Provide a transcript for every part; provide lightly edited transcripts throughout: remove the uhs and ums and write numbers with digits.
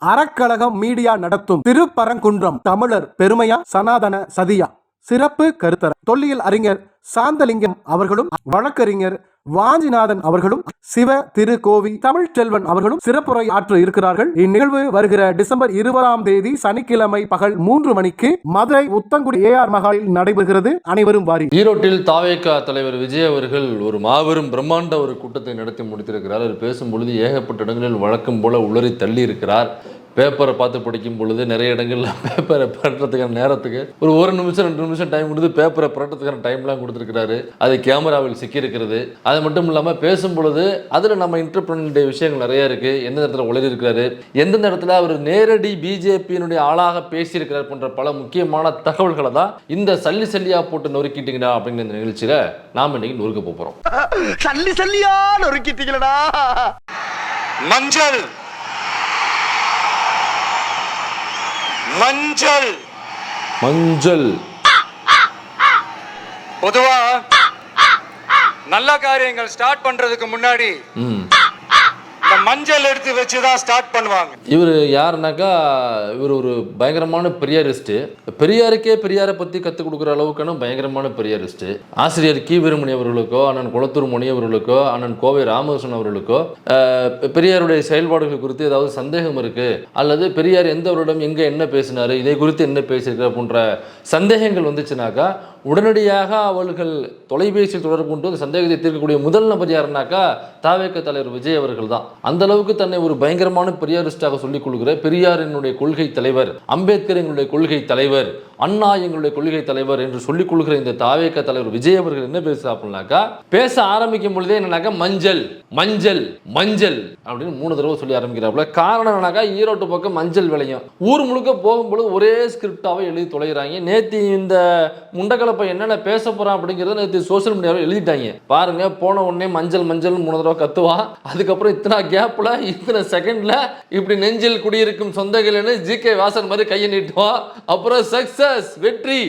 அறக்கழகம் media நடத்தும் திருப்பரங்குன்றம் தமிழர் பெருமையா சனாதன சதியா சிறப்பு கருத்தர தொல்லியல் அறிஞர் சாந்தலிங்கம் அவர்களும் வழக்கறிஞர் வாஞ்சிநாதன் அவர்களும் சிவ திருக்கோவி தமிழ்ச்செல்வன் அவர்களும் சிறப்புரை ஆற்ற இருக்கிறார்கள். இந்நிகழ்வு வருகிற டிசம்பர் 20ஆம் தேதி சனிக்கிழமை பகல் 3 மணிக்கு மதுரை உத்தங்குடி AR மகாலில் நடைபெறுகிறது. அனைவரும் வாரி. ஈரோட்டில் தாவேகா தலைவர் விஜய் அவர்கள் ஒரு மாபெரும் பிரம்மாண்ட ஒரு கூட்டத்தை நடத்தி முடித்திருக்கிறார். அவர் பேசும் பொழுது ஏகப்பட்ட இடங்களில் வழக்கம் போல உளறி தள்ளி இருக்கிறார். பேப்பரை பார்த்து படிக்கும் பொழுது நிறைய இடங்களில் பேப்பரை பரட்டுறதுக்கான நேரத்துக்கு ஒரு நிமிஷம் 2 நிமிஷம் டைம் கொடுத்து பேப்பரை பரட்டுறதுக்கான டைம்லாம் கொடுத்துருக்கிறாரு. அது கேமராவில் சிக்கியிருக்கிறது. அது மட்டும் இல்லாமல் பேசும் பொழுது அதில் நம்ம இன்டர்பிரனுடைய விஷயங்கள் நிறைய இருக்குது. எந்த இடத்துல உளறி இருக்கிறாரு, எந்தெந்த இடத்துல அவர் நேரடி பிஜேபியினுடைய ஆளாக பேசியிருக்கிறார் போன்ற பல முக்கியமான தகவல்களை தான் இந்த சல்லியா போட்டு நொறுக்கிட்டீங்கடா அப்படிங்கிற இந்த நிகழ்ச்சியில் நாம் இன்னைக்கு நொறுக்க போகிறோம். சல்லியா நொறுக்கிட்டீங்களா. மஞ்சள் மஞ்சள் மஞ்சள் பொதுவா நல்ல காரியங்கள் ஸ்டார்ட் பண்றதுக்கு முன்னாடி இந்த மஞ்சள் எடுத்து வச்சுதான் ஸ்டார்ட் பண்ணுவாங்க. இவர் யாருனாக்கா இவர் ஒரு பயங்கரமான பெரியாரிஸ்ட். பெரியாருக்கே பெரியாரை பற்றி கற்றுக் கொடுக்குற அளவுக்கான பயங்கரமான பெரியாரிஸ்ட். ஆசிரியர் கி வீரமணி அவர்களுக்கோ, அண்ணன் குளத்தூர் மணி அவர்களுக்கோ, அண்ணன் கோவை ராமகிருஷ்ணன் அவர்களுக்கோ பெரியாருடைய செயல்பாடுகள் குறித்து ஏதாவது சந்தேகம் இருக்கு, அல்லது பெரியார் எந்த வருடம் எங்கே என்ன பேசினார், இதை குறித்து என்ன பேசியிருக்கிறார் போன்ற சந்தேகங்கள் வந்துச்சுனாக்கா உடனடியாக அவர்கள் தொலைபேசியில் தொடர்பு கொண்டு அந்த சந்தேகத்தை தீர்க்கக்கூடிய முதல் நபர் யாருனாக்கா தாவேக தலைவர் விஜய் அவர்கள் தான். அந்த அளவுக்கு தன்னை ஒரு பயங்கரமான பெரியாரிஸ்டாக சொல்லிக் கொள்கிற, பெரியார் என்னுடைய கொள்கை தலைவர், அம்பேத்கர் எங்களுடைய கொள்கை தலைவர், அண்ணா எங்களுடைய கொள்கை தலைவர் என்று சொல்லிக் கொள்கிற இந்த தாவேக தலைவர் விஜய் அவர்கள் என்ன பேசுறாப்புனாக்கா, பேச ஆரம்பிக்கும் பொழுதே என்னன்னாக்கா மஞ்சள் மஞ்சள் மஞ்சள் அப்படின்னு 3 தடவை சொல்லி ஆரம்பிக்கிறாப்புல. காரணம் என்னன்னாக்கா ஈரோட்டு பக்கம் மஞ்சள் விளையும். ஊர் முழுக்க போகும்பொழுது ஒரே ஸ்கிரிப்டாவே எழுதி தொலைகிறாங்க. நேற்று இந்த முண்டக்கலப்பை என்னென்ன பேச போறான் அப்படிங்கிறத நேற்று சோசியல் மீடியாவில் எழுதிட்டாங்க பாருங்க. போன உடனே மஞ்சள் மஞ்சள் 3 தடவை கத்துவா. அதுக்கப்புறம் இத்தனை கேப்ல இத்தனை செகண்ட்ல இப்படி நெஞ்சில் குடியிருக்கும் சொந்தங்கள்னு GK வாசன் மாதிரி கையை நீட்டுவா. அப்புறம் சக்சஸ் வெற்றி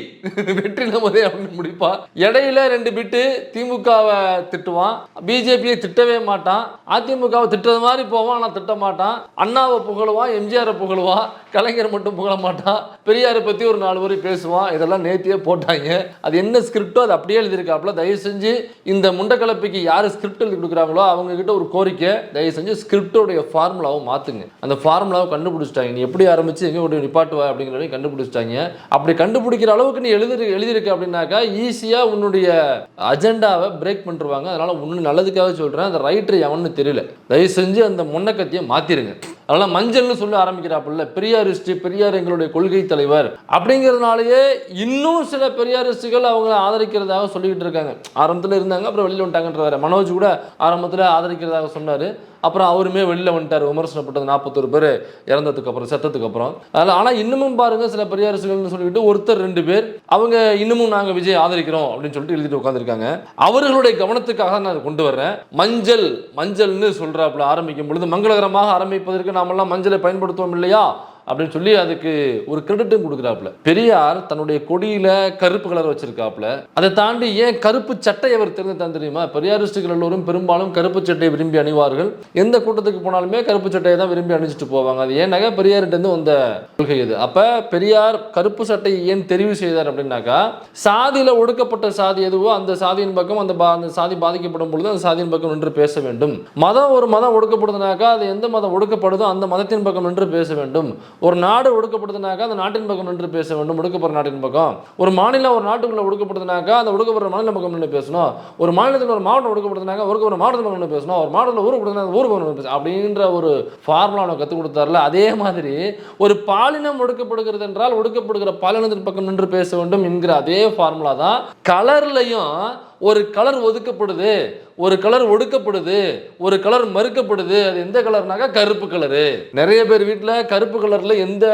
வெற்றி நமதே அப்படின்னு முடிப்பா. இடையில 2 பிட்டு திமுகவை திட்டுவான், பிஜேபியை திட்டவே மாட்டான், அதிமுகவை திட்டது மாதிரி போவான் ஆனால் திட்ட மாட்டான், அண்ணாவை புகழுவான், எம்ஜிஆரை புகழுவான், கலைஞர் மட்டும் புகழ மாட்டான், பெரியாரை பற்றி ஒரு 4 வரி பேசுவான். இதெல்லாம் நேத்தியே போட்டாங்க. அது என்ன ஸ்கிரிப்டோ அது அப்படியே எழுதியிருக்காப்புல. தயவு செஞ்சு இந்த முண்டக்கலப்பைக்கு யார் ஸ்கிரிப்ட் எழுதி கொடுக்குறாங்களோ அவங்க கிட்ட ஒரு கோரிக்கை, தயவு செஞ்சு ஸ்கிரிப்டோடைய ஃபார்முலாவை மாற்றுங்க. அந்த ஃபார்முலாவை கண்டுபிடிச்சிட்டாங்க. நீ எப்படி ஆரம்பிச்சு எங்கே ஒரு நிப்பாட்டுவா அப்படிங்கிறதையும் கண்டுபிடிச்சிட்டாங்க. அப்படி கண்டுபிடிக்கிற அளவுக்கு நீ எழுதியிருக்க அப்படின்னாக்கா ஈஸியாக உன்னுடைய அஜெண்டாவை பிரேக் பண்ணிருவாங்க. அதனால ஒன்று நல்லதுக்காக சொல்கிறேன், அந்த ரைட்டர் எவன்னு தெரியல, தயவு செஞ்சு அந்த முன்னக்கத்தியை மாற்றிருங்க. அதெல்லாம் மஞ்சள்னு சொல்லி ஆரம்பிக்கிறாப்புல. பெரியாரிஸ்ட், பெரியார் எங்களுடைய கொள்கை தலைவர் அப்படிங்கிறதுனாலேயே இன்னும் சில பெரியாரிஸ்டுகள் அவங்க ஆதரிக்கிறதாக சொல்லிக்கிட்டு இருக்காங்க. ஆரம்பத்தில் இருந்தாங்க, அப்புறம் வெளியில் வந்துட்டாங்கன்ற. மனோஜ் கூட ஆரம்பத்தில் ஆதரிக்கிறதாக சொன்னார், அப்புறம் அவருமே வெளியில் வந்துட்டார். விமர்சனப்பட்டது 41 பேர் இறந்ததுக்கு அப்புறம், செத்ததுக்கு அப்புறம். அதில் ஆனால் இன்னமும் பாருங்க சில பெரியாரிஸ்டுகள்னு சொல்லிட்டு ஒருத்தர் 2 பேர் அவங்க இன்னமும் நாங்கள் விஜய் ஆதரிக்கிறோம் அப்படின்னு சொல்லிட்டு எழுதிட்டு உட்காந்துருக்காங்க. அவர்களுடைய கவனத்துக்காக நான் கொண்டு வர்றேன். மஞ்சள் மஞ்சள்னு சொல்றாப்புல. ஆரம்பிக்கும் பொழுது மங்களகரமாக ஆரம்பிப்பதற்கு நாமெல்லாம் மஞ்சளை பயன்படுத்துவோம் இல்லையா அப்படின்னு சொல்லி அதுக்கு ஒரு கிரெடிட்டும் கொடுக்குறாப்புல. பெரியார் தன்னுடைய கொடியில கருப்பு கலர் வச்சிருக்காப்புல. அதை தாண்டி ஏன் கருப்பு சட்டை அவர் தெரிந்து தெரியுமா? பெரியாரிஸ்டுகள் எல்லோரும் பெரும்பாலும் கருப்பு சட்டையை விரும்பி அணிவார்கள். எந்த கூட்டத்துக்கு போனாலுமே கருப்பு சட்டையை தான் விரும்பி அணிஞ்சிட்டு போவாங்க. அது ஏன்னாக்கா பெரியார்கிட்ட வந்த கொள்கை இது. அப்ப பெரியார் கருப்பு சட்டையை ஏன் தெரிவு செய்தார் அப்படின்னாக்கா, சாதியில ஒடுக்கப்பட்ட சாதி எதுவோ அந்த சாதியின் பக்கம் அந்த சாதி பாதிக்கப்படும் பொழுது அந்த சாதியின் பக்கம் நின்று பேச வேண்டும். மதம் ஒரு மதம் ஒடுக்கப்படுதுனாக்கா அது எந்த மதம் ஒடுக்கப்படுதோ அந்த மதத்தின் பக்கம் நின்று பேச வேண்டும். ஒரு நாடு ஒடுக்கப்படுதுனாக்கா அந்த நாட்டின் பக்கம் நின்று பேச வேண்டும், ஒடுக்கப்படுற நாட்டின் பக்கம். ஒரு மாநிலம் ஒரு நாட்டுக்குள்ள ஒடுக்கப்படுதுனாக்கா அந்த ஒடுக்கப்படுற மாநில பக்கம் நின்று பேசணும். ஒரு மாநிலத்தில் ஒரு மாவட்டம் ஒடுக்கப்படுதுனாக்கா ஒரு மாவட்டத்தில் பக்கம் நின்று பேசணும். ஒரு மாவட்டத்தில் ஊர் பக்கம் அப்படின்ற ஒரு ஃபார்முலா கற்றுக் கொடுத்தாருல. அதே மாதிரி ஒரு பாலினம் ஒடுக்கப்படுகிறது என்றால் ஒடுக்கப்படுகிற பாலினத்தின் பக்கம் நின்று பேச வேண்டும் என்கிற அதே ஃபார்முலா தான் கலர்லையும். ஒரு கலர் ஒதுக்கப்படுது, ஒரு கலர் ஒடுக்கப்படுது, ஒரு கலர் மறுக்கப்படுது. அது எந்த கலர்னாக்கா கருப்பு கலரு. நிறைய பேர் வீட்டில் கருப்பு கலர்ல எந்த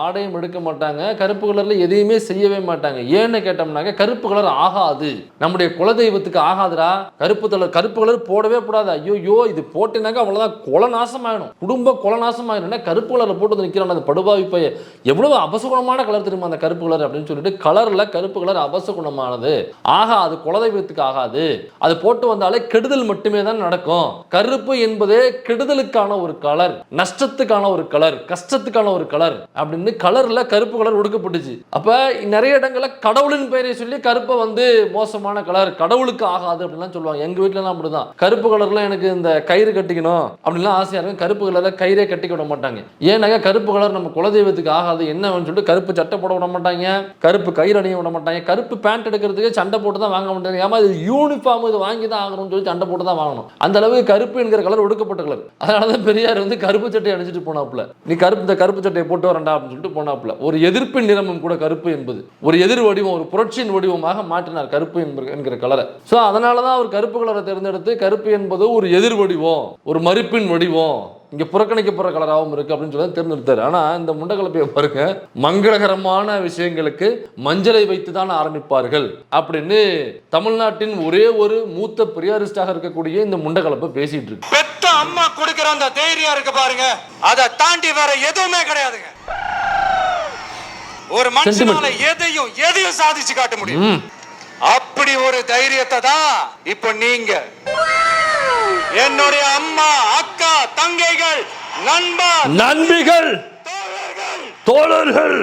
ஆடையும் எடுக்க மாட்டாங்க, கருப்பு கலர்ல எதையுமே செய்யவே மாட்டாங்க. ஏன்னு கேட்டோம்னாக்க கருப்பு கலர் ஆகாது, நம்முடைய குலதெய்வத்துக்கு ஆகாதுரா. கருப்பு கலர் போடவே கூடாது. ஐயோ இது போட்டினாக்கா அவ்வளவுதான், கொலநாசம் ஆயிடும், குடும்ப கொலநாசம் ஆயிடும். கருப்பு கலர்ல போட்டு நிற்கிறான் அந்த படுபாவி பைய. எவ்வளவு அபசகுணமான கலர் தெரியுமா அந்த கருப்பு கலர் அப்படின்னு சொல்லிட்டு கலர்ல கருப்பு கலர் அபசகுணமானது. ஆகா அது குலதெய்வத்துக்கு ஆரோக்கியத்துக்கு ஆகாது, அது போட்டு வந்தாலே கெடுதல் மட்டுமே தான் நடக்கும். கருப்பு என்பதே கெடுதலுக்கான ஒரு கலர், நஷ்டத்துக்கான ஒரு கலர், கஷ்டத்துக்கான ஒரு கலர் அப்படின்னு கலர்ல கருப்பு கலர் ஒடுக்கப்பட்டுச்சு. அப்ப நிறைய இடங்கள்ல கடவுளின் பெயரை சொல்லி கருப்பை வந்து மோசமான கலர், கடவுளுக்கு ஆகாது அப்படின்லாம் சொல்லுவாங்க. எங்க வீட்டுல எல்லாம் அப்படிதான். கருப்பு கலர்ல எனக்கு இந்த கயிறு கட்டிக்கணும் அப்படின்லாம் ஆசையா இருக்கும். கருப்பு கலர்ல கயிறே கட்டிக்க விட மாட்டாங்க. ஏன்னாக்க கருப்பு கலர் நம்ம குலதெய்வத்துக்கு ஆகாது என்னன்னு சொல்லிட்டு கருப்பு சட்டை போட விட மாட்டாங்க, கருப்பு கயிறு அணிய விட மாட்டாங்க, கருப்பு பேண்ட் எடுக்கிறதுக்கு சண்டை போட்டு தான் வாங்க மாட்டாங்க. ஏமா இது யூனிஃபார்ம், இது வாங்கி தான் ஆகணும்னு சொல்லி சண்டை போட்டு தான் வாங்கணும். அந்த அளவுக்கு கருப்பு என்கிற கலர் ஒடுக்கப்பட்ட கலர். அதனாலதான் பெரியார் வந்து கருப்பு சட்டை அணிஞ்சிட்டு போனாப்புல, நீ இந்த கருப்பு சட்டையை போட்டு வரண்டா அப்படின்னு சொல்லிட்டு போனாப்புல. ஒரு எதிர்ப்பின் நிறமும் கூட கருப்பு என்பது ஒரு எதிர் வடிவம், ஒரு புரட்சியின் வடிவமாக மாற்றினார் கருப்பு என்கிற கலரை. சோ அதனாலதான் அவர் கருப்பு கலரை தேர்ந்தெடுத்து கருப்பு என்பது ஒரு எதிர் வடிவம், ஒரு மறுப்பின் வடிவம், இங்க புறக்கணிக்கப்படுற கலராகவும் இருக்கு அப்படின்னு சொல்லி தேர்ந்தெடுத்தாரு. ஆனா இந்த முண்டகலப்பையை பாருங்க, மங்களகரமான விஷயங்களுக்கு மஞ்சளை வைத்து தான் ஆரம்பிப்பார்கள் அப்படின்னு தமிழ்நாட்டின் ஒரே ஒரு மூத்த பெரியாரிஸ்டாக இருக்கக்கூடிய இந்த முண்டகலப்பை பேசிட்டு இருக்கு. பெத்த அம்மா கொடுக்கிற அந்த தைரியம் இருக்கு பாருங்க, அதை தாண்டி வேற எதுவுமே கிடையாதுங்க. ஒரு மனுஷனால எதையும் சாதிச்சு காட்ட முடியும். அப்படி ஒரு தைரியத்தை தான் இப்ப நீங்க, என்னுடைய அம்மா, அக்கா, தங்கைகள், நண்பிகள், தோழர்கள்,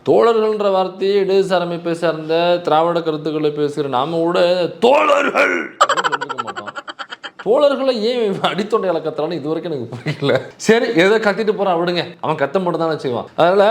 தோழர்கள்ன்ற வார்த்தையை இடதுசாரி அமைப்பை சார்ந்த திராவிட கருத்துக்களை பேசுகிற நாம கூட தோழர்கள் மாட்டோம். தோழர்களை ஏன் அடித்தொண்டை கத்துறான்னு இது வரைக்கும் எனக்கு புரியல. சரி, எதை கத்திட்டு போறான் விடுங்க, அவன் கத்த மட்டும் தானே செய்வான். அதனால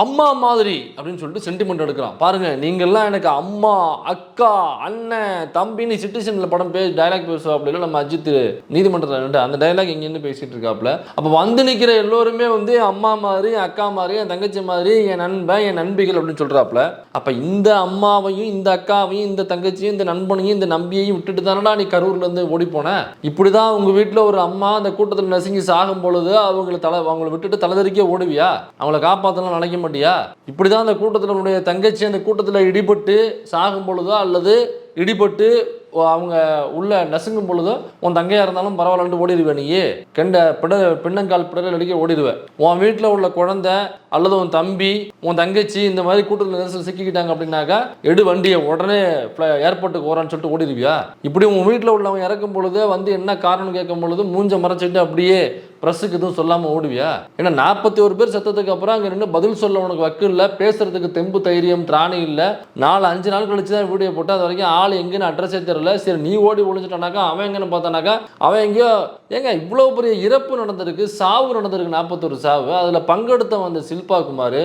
அம்மா மாதிரி அப்படின்னு சொல்லிட்டு சென்டிமெண்ட் எடுக்கிறான். பாருங்க, நீங்கெல்லாம் எனக்கு அம்மா, அக்கா, அண்ணன், தம்பின்னு சிட்டிசன்ல படம் டைலாக் பேசுவாப்ல நம்ம அஜித் நீதிமன்றத்தில் அந்த டைலாக் இங்கேருந்து பேசிட்டு இருக்காப்ல. அப்ப வந்து நிக்கிற எல்லோருமே வந்து அம்மா மாதிரி, அக்கா மாதிரி, என் தங்கச்சி மாதிரி, என் நண்பன், என் நண்பிகள் அப்படின்னு சொல்றாப்ல. அப்ப இந்த அம்மாவையும் இந்த அக்காவையும் இந்த தங்கச்சியும் இந்த நண்பனையும் இந்த நம்பியையும் விட்டுட்டு தானடா நீ கரூர்ல இருந்து ஓடி போன. இப்படிதான் உங்க வீட்டுல ஒரு அம்மா அந்த கூட்டத்தில் நசுங்கி சாகும் பொழுது அவங்களை விட்டுட்டு தலைதறிக்க ஓடுவியா? அவங்களை காப்பாத்தலாம் நினைக்க மாட்டியா? இப்படிதான் அந்த கூட்டத்தில் தங்கச்சி அந்த கூட்டத்தில் இடிபட்டு சாகும் பொழுதோ அல்லது இடிபட்டு அவங்க உள்ள நசுங்கும் பொழுதோ உன் தங்கையா இருந்தாலும் பரவாயில்லன்ட்டு ஓடிடுவேன். நீயே பின்னங்கால் பிடல் அடிக்க ஓடிடுவேன். உன் வீட்டில் உள்ள குழந்தை அல்லது உன் தம்பி, உன் தங்கச்சி இந்த மாதிரி கூட்டத்தில் நெரிசல் சிக்கிக்கிட்டாங்க அப்படின்னாக்கா எடு வண்டியை உடனே ஏர்போர்ட்டுக்கு ஓரான்னு சொல்லிட்டு ஓடிடுவியா? இப்படி உன் வீட்டில் உள்ளவங்க இறக்கும் பொழுது வந்து என்ன காரணம் கேட்கும் பொழுது மூஞ்ச மறைச்சிட்டு அப்படியே பிரஸுக்கு எதுவும் சொல்லாமல் ஓடுவியா? ஏன்னா 41 பேர் செத்ததுக்கு அப்புறம் அங்கே நின்று பதில் சொல்ல உனக்கு வக்கு இல்லை, பேசுறதுக்கு தெம்பு தைரியம் திராணி இல்லை. 4-5 நாள் கழிச்சு தான் வீடியோ போட்டு அது வரைக்கும் ஆள் எங்கேன்னு அட்ரஸே தெரியல. சரி, நீ ஓடி ஒழிஞ்சிட்டானாக்கா அவன் எங்கன்னு பார்த்தானாக்கா அவன் எங்கேயோ ஏங்க இவ்வளோ பெரிய இறப்பு நடந்திருக்கு, சாவு நடந்திருக்கு, 41 சாவு. அதில் பங்கெடுத்த வந்த சில்பா குமார்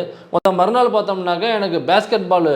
மறுநாள் பார்த்தோம்னாக்கா எனக்கு பேஸ்கெட் பால்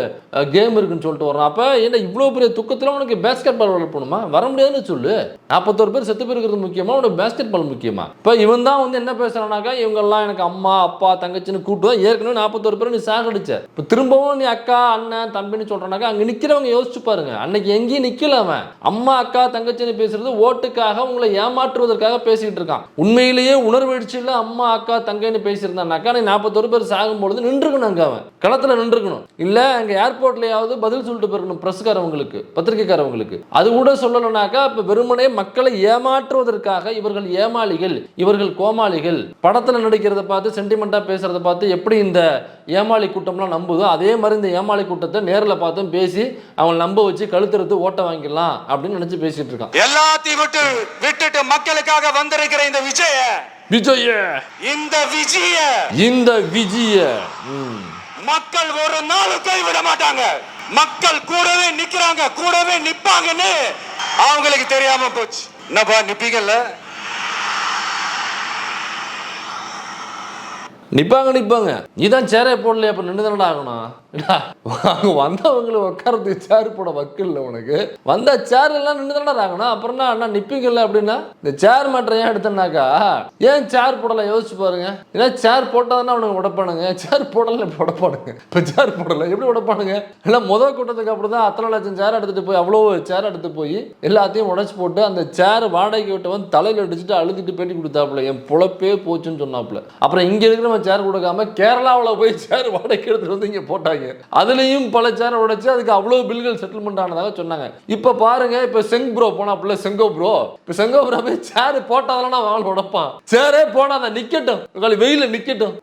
கேம் இருக்குன்னு சொல்லிட்டு வரோம். அப்போ என்ன இவ்வளோ பெரிய துக்கத்தில் உனக்கு பேஸ்கெட் பால் விளையாடணுமா? வர முடியாதுன்னு சொல்லு. 41 பேர் செத்து போயிருக்கிறது முக்கியமா, உனக்கு பேஸ்கெட் பால் முக்கியமா? இப்போ இவன் தான் வந்து என்ன பேசுறானாக்கா இவங்கெல்லாம் எனக்கு அம்மா, அப்பா, தங்கச்சின்னு கூப்பிட்டு தான் ஏற்கனவே 41 பேர் நீ சாகடிச்ச. இப்போ திரும்பவும் நீ அக்கா, அண்ணன், தம்பின்னு சொல்றானாக்கா அங்கே நிற்கிறவங்க யோசிச்சு பாருங்க. அன்னைக்கு எங்கேயும் நிற்கல அவன். அம்மா, அக்கா, தங்கச்சின்னு பேசுறது ஓட்டுக்காக உங்களை ஏமாற்றுவதற்காக பேசிட்டு இருக்கான். உண்மையிலேயே உணர்வெழுச்சியில் அம்மா, அக்கா, தங்கைன்னு பேசியிருந்தானாக்கா நீ 41 பேர் சாகும் பொழுது நின்றுக்கணும், அங்கே அவன் களத்தில் நின்றுக்கணும். இல்லை அங்கே ஏர்போர்ட்லையாவது பதில் சொல்லிட்டு போயிருக்கணும் பிரஸ்காரவங்களுக்கு, பத்திரிகைக்காரவங்களுக்கு. அது கூட சொல்லணும்னாக்கா இப்போ வெறுமனே மக்களை ஏமாற்றுவதற்காக இவர்கள் ஏமாளிகள், இவர்கள் கோமாளிகள். படத்தில் நடிக்கிறத பார்த்து சென்டிமெண்டா பேசுறத பார்த்து எப்படி இந்த ஏமாளி கூட்டம்லாம் நம்புதோ அதே மாதிரி இந்த ஏமாளி கூட்டத்தை நேரில் பார்த்தும் பேசி அவங்க நம்ப வச்சு கழுத்தெடுத்து ஓட்ட வாங்கிடலாம் அப்படின்னு நினைச்சு பேசிட்டு இருக்கான். எல்லாத்தையும் விட்டுட்டு மக்களுக்காக வந்திருக்கிற இந்த விஜய மக்கள் ஒரு நாளும் கைவிட மாட்டாங்க. மக்கள் கூடவே நிக்கிறாங்க, கூடவே நிப்பாங்கன்னு அவங்களுக்கு தெரியாம போச்சு. என்னப்பா நிப்பீங்கல்ல? நிப்பாங்க. நீதான் சேரே போடலையா? அப்ப நின்று தானடா ஆகணும். அங்க வந்தவங்களை உட்காரத்துக்கு சேர் போட வக்கில்ல உனக்கு. வந்த சேர் எல்லாம் நின்று தானடா ஆகணும். அப்புறம் அண்ணா நிப்பீங்கல்ல அப்படின்னா இந்த சேர் மேட்டரை ஏன் எடுத்தனாக்கா ஏன் சேர் போடல யோசிச்சு பாருங்க. ஏன்னா சேர் போட்டாதானே அவனுக்கு உடைப்பானுங்க, சேர் போடல உடைப்பானுங்க. இப்ப சேர் போடல எப்படி உடைப்பானுங்க? எல்லாம் முதல் கூட்டத்துக்கு அப்படிதான் அத்தனை லட்சம் சேர் எடுத்துட்டு போய் அவ்வளோ சேர் எடுத்து போய் எல்லாத்தையும் உடைச்சு போட்டு அந்த சேர் வாடகைக்கு விட்டு வந்து தலையில அடிச்சுட்டு அழுதுட்டு பேட்டி கொடுத்தாப்புல என் பொழப்பே போச்சுன்னு சொன்னாப்புல. அப்புறம் இங்க இருக்கிற கொடுக்குறவன் சேர் கொடுக்காம கேரளாவில் போய் சேர் வாடகைக்கு எடுத்துட்டு வந்து இங்கே போட்டாங்க. அதுலேயும் பல சேரை உடைச்சு அதுக்கு அவ்வளோ பில்கள் செட்டில்மெண்ட் ஆனதாக சொன்னாங்க. இப்போ பாருங்க, இப்போ செங் ப்ரோ போனா பிள்ளை செங்கோ ப்ரோ, இப்போ செங்கோ ப்ரோ போய் சேர் போட்டாதான் அவன் உடைப்பான். சேரே போடாத நிக்கட்டும், வெயில நிக்கட்டும்.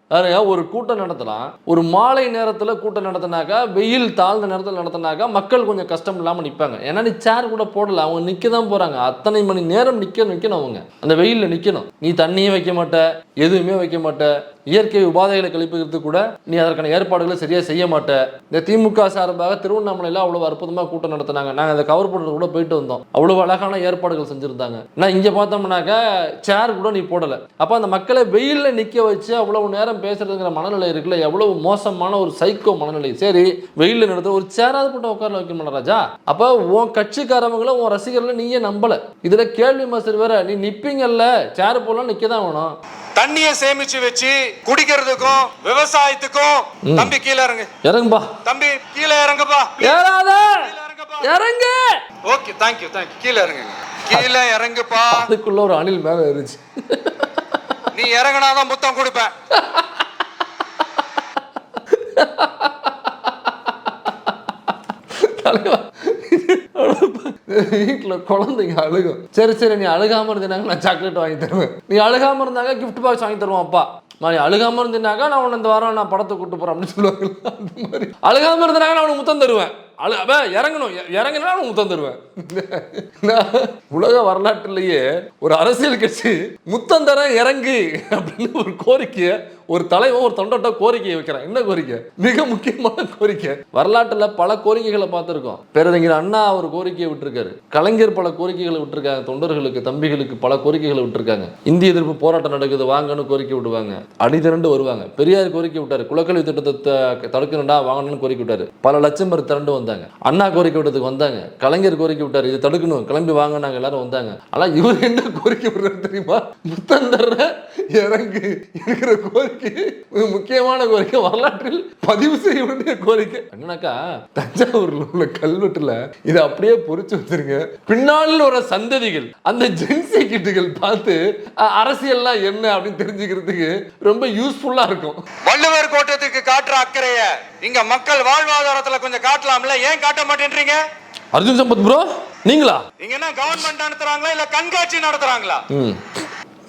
ஒரு கூட்டம் நடத்தலாம், ஒரு மாலை நேரத்தில் கூட்டம் நடத்தினாக்கா, வெயில் தாழ்ந்த நேரத்தில் நடத்தினாக்கா மக்கள் கொஞ்சம் கஷ்டம் இல்லாமல் நிற்பாங்க. ஏன்னா நீ சேர் கூட போடல, அவங்க நிற்க தான் போறாங்க. அத்தனை மணி நேரம் நிக்கணும் அவங்க அந்த வெயில்ல நிக்கணும். நீ தண்ணியும் வைக்க மாட்ட, எதுவுமே வைக்க மாட்ட, இயற்கை உபாதைகளை கழிப்புகிறது கூட நீ அதற்கான ஏற்பாடுகளை சரியா செய்ய மாட்ட. இந்த திமுக சார்பாக திருவண்ணாமலையில் அவ்வளவு அற்புதமாக கூட்டம் நடத்தினாங்க. நாங்கள் அந்த கவர் போட்டு கூட போயிட்டு வந்தோம். அவ்வளவு அழகான ஏற்பாடுகள் செஞ்சிருந்தாங்க. நான் இங்க பார்த்தோம்னாக்கா சேர் கூட நீ போடல. அப்ப அந்த மக்களை வெயில்ல நிக்க வச்சு அவ்வளவு நேரம் பேசுறதுங்கிற மனநிலை இருக்குல்ல, எவ்வளவு மோசமான ஒரு சைக்கோ மனநிலை. சரி, வெயில்ல நடத்த ஒரு சேராது போட்டு உட்கார வைக்கணும் ராஜா. அப்ப உன் கட்சிக்காரங்களும் உன் ரசிகர்கள் நீயே நம்பல. இதுல கேள்வி மாஸ்டர் வேற, நீ நிப்பீங்கல்ல, சேர் போலாம் நிக்கதான் வேணும். தண்ணியை சேமிச்சு வச்சு குடிக்கிறதுக்கும் விவசாயத்துக்கும் தம்பி கீழே இறங்குப்பா, தம்பி கீழே இறங்குப்பா, இறங்கு. ஓகே, தேங்க்யூ கீழே கீழே இறங்குப்பா. அதுக்குள்ள ஒரு அணில் மேல இருந்துச்சு. நீ இறங்கினாதான் முத்தம் கொடுப்பேன். வீட்டுல குழந்தைங்க அழுகும். சரி நீ அழுகாம இருந்தாங்க நான் சாக்லேட் வாங்கி தருவேன். நீ அழுகாம இருந்தாங்க கிஃப்ட் பாக்ஸ் வாங்கி தருவான் அப்பா. மாதிரி அழுகாம இருந்தினாக்கா நான் உன்னை இந்த வாரம் நான் படத்தை கூட்டு போறேன் அப்படின்னு சொல்லுவாங்க. அந்த மாதிரி அழுகாம இருந்தாங்க நான் உனக்கு முத்தம் தருவேன். இறங்கினா முத்தம் தருவேன். உலக வரலாற்றிலேயே ஒரு அரசியல் கட்சி முத்தம் தர இறங்கு அப்படின்னு ஒரு கோரிக்கையை ஒரு தலைவன் ஒரு தொண்டட்ட கோரிக்கையை வைக்கிறான். என்ன கோரிக்கை? மிக முக்கியமான கோரிக்கை. வரலாற்றுல பல கோரிக்கைகளை பார்த்திருக்கோம். பேரறிஞர் அண்ணா ஒரு கோரிக்கையை விட்டுருக்காரு, கலைஞர் பல கோரிக்கைகளை விட்டுருக்காங்க, தொண்டர்களுக்கு தம்பிகளுக்கு பல கோரிக்கைகளை விட்டுருக்காங்க. இந்திய எதிர்ப்பு போராட்டம் நடக்குது வாங்கன்னு கோரிக்கை விடுவாங்க, அடிதிரண்டு வருவாங்க. பெரியார் கோரிக்கை விட்டாரு, குலக்கல்வி திட்டத்தை தடுக்கணும்டா வாங்கணும்னு கோரிக்கை விட்டாரு, பல லட்சம் பேர் திரண்டு வந்தாங்க. அண்ணா கோரிக்கை விட்டதுக்கு வந்தாங்க, கலைஞர் கோரிக்கை விட்டாரு இது தடுக்கணும் கிளம்பி வாங்கினாங்க, எல்லாரும் வந்தாங்க. ஆனா இவர் என்ன கோரிக்கை விடுறாரு தெரியுமா? முத்தம் தர்ற இறங்கு இருக்கிற கோரிக்கை முக்கியமான கோரிக்கை, வரலாற்றில் பதிவு செய்ய வேண்டிய கோரிக்கை. என்னன்னாக்கா தஞ்சாவூர்ல உள்ள கல்வெட்டுல இதை அப்படியே பொறிச்சு வச்சிருங்க. பின்னால் ஒரு சந்ததிகள் அந்த ஜென்சி கிட்டுகள் பார்த்து அரசியல்லாம் என்ன அப்படின்னு தெரிஞ்சுக்கிறதுக்கு ரொம்ப யூஸ்ஃபுல்லா இருக்கும். வள்ளுவர் கோட்டத்துக்கு காட்டுற அக்கறைய இங்க மக்கள் வாழ்வாதாரத்துல கொஞ்சம் காட்டலாம்ல, ஏன் காட்ட மாட்டேன்றீங்க? அர்ஜுன் சம்பத் ப்ரோ நீங்களா? இங்க என்ன கவர்மெண்ட் நடத்துறாங்களா இல்ல கண்காட்சி நடத்துறாங்களா?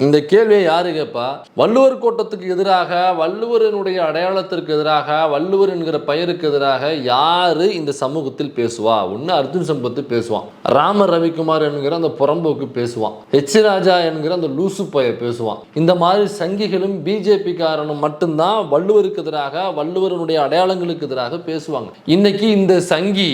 இந்த கேள்வியை யாரு கேட்பா? வள்ளுவர் கோட்டத்துக்கு எதிராக, வள்ளுவரனுடைய அடையாளத்திற்கு எதிராக, வள்ளுவர் என்கிற பெயருக்கு எதிராக யாரு இந்த சமூகத்தில் பேசுவா? ஒன்னு அர்ஜுன் சம்பத் பேசுவான், ராம ரவிக்குமார் என்கிற அந்த புறம்போக்கு பேசுவான், ஹெச் ராஜா என்கிற அந்த லூசு பைய பேசுவான். இந்த மாதிரி சங்கிகளும் பிஜேபி காரனும் மட்டும்தான் வள்ளுவருக்கு எதிராக, வள்ளுவரனுடைய அடையாளங்களுக்கு எதிராக பேசுவாங்க. இன்னைக்கு இந்த சங்கி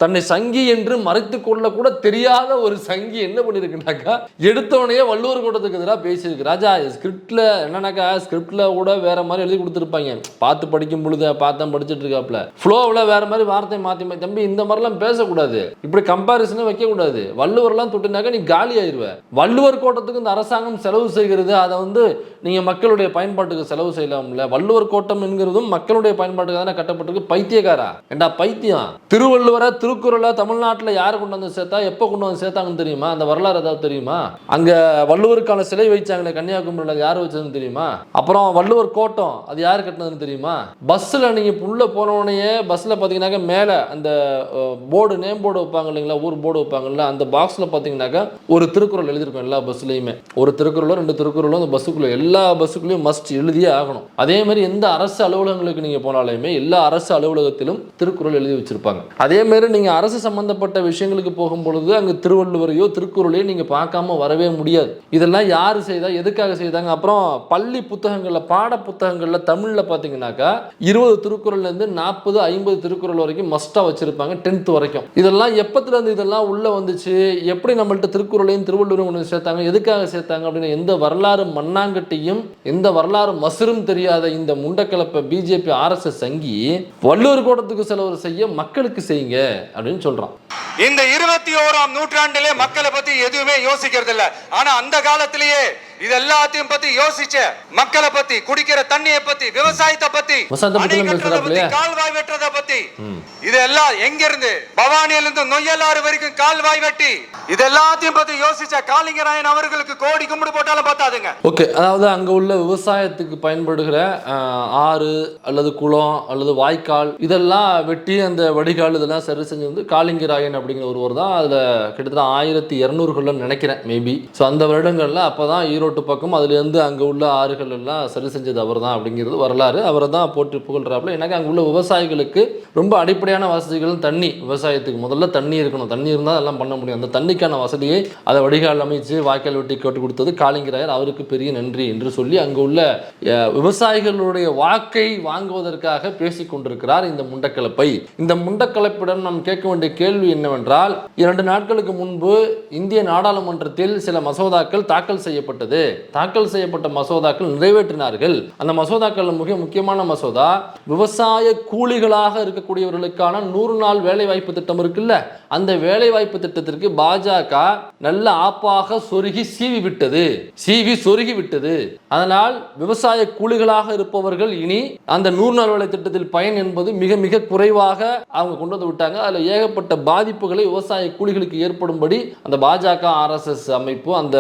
தன்னை சங்கி என்று மறைத்துக் கொள்ள கூட தெரியாத ஒரு சங்கி என்ன பண்ணிருக்குனாக்கா, எடுத்தவனையே வள்ளுவர் கோட்டத்துக்கு எதிராக பேசியிருக்கு. ராஜா ஸ்கிரிப்ட்ல என்னன்னாக்கா, ஸ்கிரிப்ட்ல கூட வேற மாதிரி எழுதி கொடுத்துருப்பாங்க, பார்த்து படிக்கும் பொழுது பார்த்தா படிச்சுட்டு இருக்காப்ல, ஃப்ளோவில் வேற மாதிரி வார்த்தை மாற்றி தம்பி இந்த மாதிரிலாம் பேசக்கூடாது, இப்படி கம்பாரிசனை வைக்கக்கூடாது. வள்ளுவர்லாம் தொட்டினாக்கா நீ காலி ஆயிடுவ. வள்ளுவர் கோட்டத்துக்கு இந்த அரசாங்கம் செலவு செய்கிறது, அதை வந்து நீங்க மக்களுடைய பயன்பாட்டுக்கு செலவு செய்யலாம்ல. வள்ளுவர் கோட்டம் என்கிறதும் மக்களுடைய பயன்பாட்டுக்கு தானே கட்டப்பட்டிருக்கு. பைத்தியக்காரா ஏண்டா பைத்தியம். திருவள்ளுவரை திருக்குறளை தமிழ்நாட்டில் யார் கொண்டு வந்து சேர்த்தா, எப்போ கொண்டு வந்து சேர்த்தாங்கன்னு தெரியுமா? அந்த வரலாறு ஏதாவது தெரியுமா? அங்க வள்ளுவருக்கான சிலை வச்சாங்களே கன்னியாகுமரியில், யார் வச்சதுன்னு தெரியுமா? அப்புறம் வள்ளுவர் கோட்டம் அது யார் கட்டினதுன்னு தெரியுமா? பஸ்ஸில் நீங்க உள்ள போனோடனே பஸ்ஸில் பார்த்தீங்கன்னாக்கா மேலே அந்த போர்டு, நேம் போர்டு வைப்பாங்க இல்லைங்களா, ஊர் போர்டு வைப்பாங்கல்ல, அந்த பாக்ஸில் பார்த்தீங்கன்னாக்கா ஒரு திருக்குறள் எழுதியிருக்கும். எல்லா பஸ்லையுமே ஒரு திருக்குறளோ 2 திருக்குறளோ அந்த பஸ்ஸுக்குள்ள, எல்லா பஸ்ஸுக்குள்ளேயும் மஸ்ட் எழுதியே ஆகணும். அதே மாதிரி எந்த அரசு அலுவலகங்களுக்கு நீங்க போனாலுமே எல்லா அரசு அலுவலகத்திலும் திருக்குறள் எழுதி வச்சிருப்பாங்க. அதே மாதிரி நீங்க அரசு சம்பந்தப்பட்ட விஷயங்களுக்கு போகும் பொழுது அங்க திருவள்ளுவரையோ திருக்குறளையோ நீங்க பார்க்காம வரவே முடியாது. இதெல்லாம் யாரு செய்தா, எதுக்காக செய்தாங்க? அப்புறம் பள்ளி புத்தகங்கள்ல, பாட புத்தகங்கள்ல தமிழ்ல பாத்தீங்கன்னாக்கா 20 திருக்குறள்ல இருந்து 40-50 திருக்குறள் வரைக்கும் மஸ்டா வச்சிருப்பாங்க, 10th வரைக்கும். இதெல்லாம் எப்பத்துல இருந்து இதெல்லாம் உள்ள வந்துச்சு, எப்படி நம்மள்ட்ட திருக்குறளையும் திருவள்ளுவரையும் கொண்டு சேர்த்தாங்க, எதுக்காக சேர்த்தாங்க அப்படின்னு எந்த வரலாறு மண்ணாங்கட்டியும் எந்த வரலாறு மசுரும் தெரியாத இந்த முண்டக்கலப்ப பிஜேபி ஆர்எஸ்எஸ் சங்கி வள்ளுவர் கோட்டத்துக்கு செலவு செய்ய மக்களுக்கு செய்யுங்க அப்படின்னு சொல்றான். இந்த 21ஆம் நூற்றாண்டிலே மக்களை பத்தி எதுவுமே யோசிக்கிறது இல்ல. ஆனா அந்த காலத்திலேயே இது எல்லாத்தையும் பத்தி யோசிச்ச மக்களை பத்தி, குடிக்கிற தண்ணியை பத்தி, விவசாயத்தை பத்தி, கால்வாய் வெட்டுறத பத்தி, இதெல்லாம் எங்க இருந்து பவானியில இருந்து நொய்யலாறு வரைக்கும் கால்வாய் வெட்டி இது எல்லாத்தையும் பத்தி யோசிச்ச காளிங்கராயன் அவர்களுக்கு கோடி கும்பிடு போட்டாலும் பார்த்தாதுங்க. ஓகே, அதாவது அங்க உள்ள விவசாயத்துக்கு பயன்படுகிற ஆறு அல்லது குளம் அல்லது வாய்க்கால் இதெல்லாம் வெட்டி அந்த வடிகால் இதெல்லாம் சரி செஞ்சு வந்து காளிங்கராயன் அப்படிங்கிற ஒருவர் தான். அதுல கிட்டத்தட்ட 1200 நினைக்கிறேன் மேபி. ஸோ அந்த வருடங்கள்ல அப்பதான் ஈரோட்டு பக்கம் அதுல இருந்து அங்க உள்ள ஆறுகள் எல்லாம் சரி செஞ்சது அவர் தான் அப்படிங்கிறது வரலாறு. அவரை தான் போட்டு புகழ்றாப்புல. எனக்கு அங்க உள்ள விவசாயிகளுக்கு ரொம்ப அடிப்படையான வசதிகள் தண்ணி, விவசாயத்துக்கு முதல்ல தண்ணி இருக்கணும், தண்ணி இருந்தால் எல்லாம் பண்ண முடியும். அந்த தண்ணிக்கான வசதியை அதை வடிகால் அமைச்சு வாய்க்கால் வெட்டி கேட்டு கொடுத்தது காளிங்கராயர், அவருக்கு பெரிய நன்றி என்று சொல்லி அங்கு உள்ள விவசாயிகளுடைய வாக்கை வாங்குவதற்காக பேசிக் கொண்டிருக்கிறார் இந்த முண்டக்கலப்பை. இந்த முண்டக்கலப்பிடம் நாம் கேட்க வேண்டிய கேள்வி என்னவென்றால், 2 நாட்களுக்கு முன்பு இந்திய நாடாளுமன்றத்தில் சில மசோதாக்கள் தாக்கல் செய்யப்பட்டது. தாக்கல் செய்யப்பட்ட மசோதாக்கள் நிறைவேற்றினார்கள். அந்த மசோதாக்கள் மிக முக்கியமான மசோதா விவசாய கூலிகளாக இருக்கக்கூடியவர்களுக்கான 100 நாள் வேலைவாய்ப்பு திட்டம் இருக்குல்ல, அந்த வேலைவாய்ப்பு திட்டத்திற்கு பாஜக நல்ல ஆப்பாக சொருகி சொருகி விட்டது. அதனால் விவசாய கூலிகளாக இருப்பவர்கள் இனி அந்த 100 நாள் வேலை திட்டத்தில் பயன் என்பது மிக மிக குறைவாக அவங்க கொண்டு வந்து விட்டாங்க. அதில் ஏகப்பட்ட பாதிப்புகளை விவசாய கூலிகளுக்கு ஏற்படும்படி அந்த பாஜக RSS அமைப்பு அந்த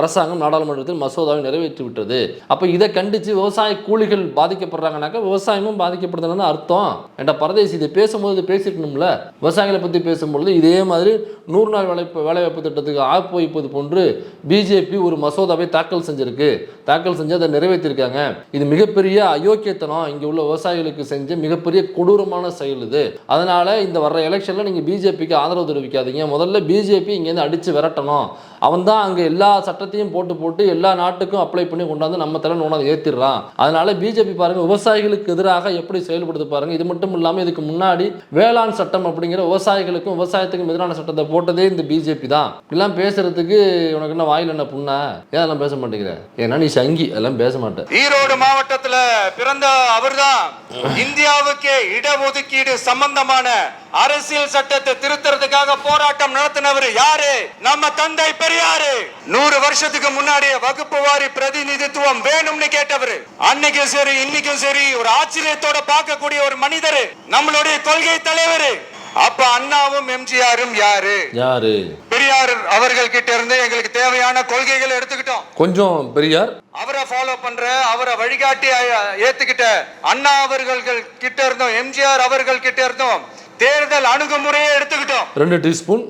அரசாங்கம் நாடாளுமன்றத்தில் மசோதாவை நிறைவேற்றி விட்டது. அப்போ இதை கண்டித்து விவசாய கூலிகள் பாதிக்கப்படுறாங்கனாக்கா விவசாயமும் பாதிக்கப்படுதுன்னு அர்த்தம். என்ற பரதேசி இதை பேசும்போது பேசிக்கணும்ல. விவசாயிகளை பற்றி பேசும்பொழுது இதே மாதிரி 100 நாள் வேலைவாய்ப்பு திட்டத்துக்கு ஆப்பு வைப்பது போன்று பிஜேபி ஒரு மசோதாவை தாக்கல் செஞ்சிருக்கு. தாக்கல் செஞ்சு அதை நிறைவேற்றிருக்காங்க. இது மிகப்பெரிய அயோக்கியத்தனம், இங்கே உள்ள விவசாயிகளுக்கு செஞ்ச மிகப்பெரிய கொடூரமான செயல் இது. அதனால இந்த வர்ற எலெக்ஷன்ல நீங்க பிஜேபிக்கு ஆதரவு தெரிவிக்காதீங்க. முதல்ல பிஜேபி இங்கேருந்து அடிச்சு விரட்டணும். அவன் தான் அங்கே எல்லா சட்டத்தையும் போட்டு எல்லா நாட்டுக்கும் அப்ளை பண்ணி கொண்டாந்து நம்ம தலை ஒன்றாவது ஏற்றிடுறான். அதனால பிஜேபி பாருங்க விவசாயிகளுக்கு எதிராக எப்படி செயல்படுத்து பாருங்க. இது மட்டும் இல்லாமல் இதுக்கு முன்னாடி வேளாண் சட்டம் அப்படிங்கிற விவசாயிகளுக்கும் விவசாயத்துக்கும் எதிரான சட்டத்தை போட்டதே இந்த பிஜேபி தான். இதெல்லாம் பேசுறதுக்கு உனக்கு என்ன வாயில் என்ன புண்ணா? ஏன் அதெல்லாம் பேச மாட்டேங்கிற? ஏன்னா நீ சங்கி, அதெல்லாம் பேச மாட்டேன். ஈரோடு மாவட்டத்துல பிறந்த அவர்தான் இந்தியாவுக்கே இடஒதுக்கீடு சம்பந்தமான அரசியல் சட்டத்தை திருத்துறதுக்காக போராட்டம் நடத்தினவர் யாரு? நம்ம தந்தை பெரியாரு. 100 வருஷத்துக்கு முன்னாடியே வகுப்பு வாரி பிரதிநிதித்துவம் வேணும்னு கேட்டவர். அன்னைக்கும் சரி இன்னைக்கும் சரி ஒரு ஆச்சரியத்தோட பார்க்கக்கூடிய ஒரு மனிதர், நம்மளுடைய கொள்கை தலைவர். அப்ப அண்ணாவும் எம்ஜிஆரும் யாரு? பெரியார் அவர்கள் கிட்ட இருந்து எங்களுக்கு தேவையான கொள்கைகளை எடுத்துக்கிட்டோம். கொஞ்சம் பெரியார் அவரை ஃபாலோ பண்ற, அவரை வழிகாட்டி ஏத்துக்கிட்ட அண்ணா அவர்கள் கிட்ட இருந்தோம், எம்ஜிஆர் அவர்கள் கிட்ட இருந்தோம் தேர்தல் அணுகுமுறையை எடுத்துக்கிட்டோம். 2 டீஸ்பூன்.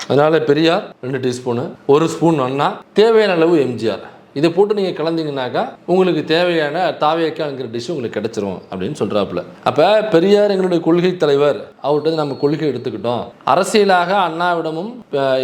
அதனால பெரியார் 2 டீஸ்பூனு, 1 ஸ்பூன் அண்ணா, தேவையான அளவு எம்ஜிஆர். இதை போட்டு நீங்கள் கலந்தீங்கன்னாக்கா உங்களுக்கு தேவையான தாவேக்காங்கிற டிஷ் உங்களுக்கு கிடைச்சிரும் அப்படின்னு சொல்கிறாப்புல. அப்போ பெரியார் எங்களுடைய கொள்கை தலைவர், அவர்கிட்ட நம்ம கொள்கை எடுத்துக்கிட்டோம். அரசியலாக அண்ணாவிடமும்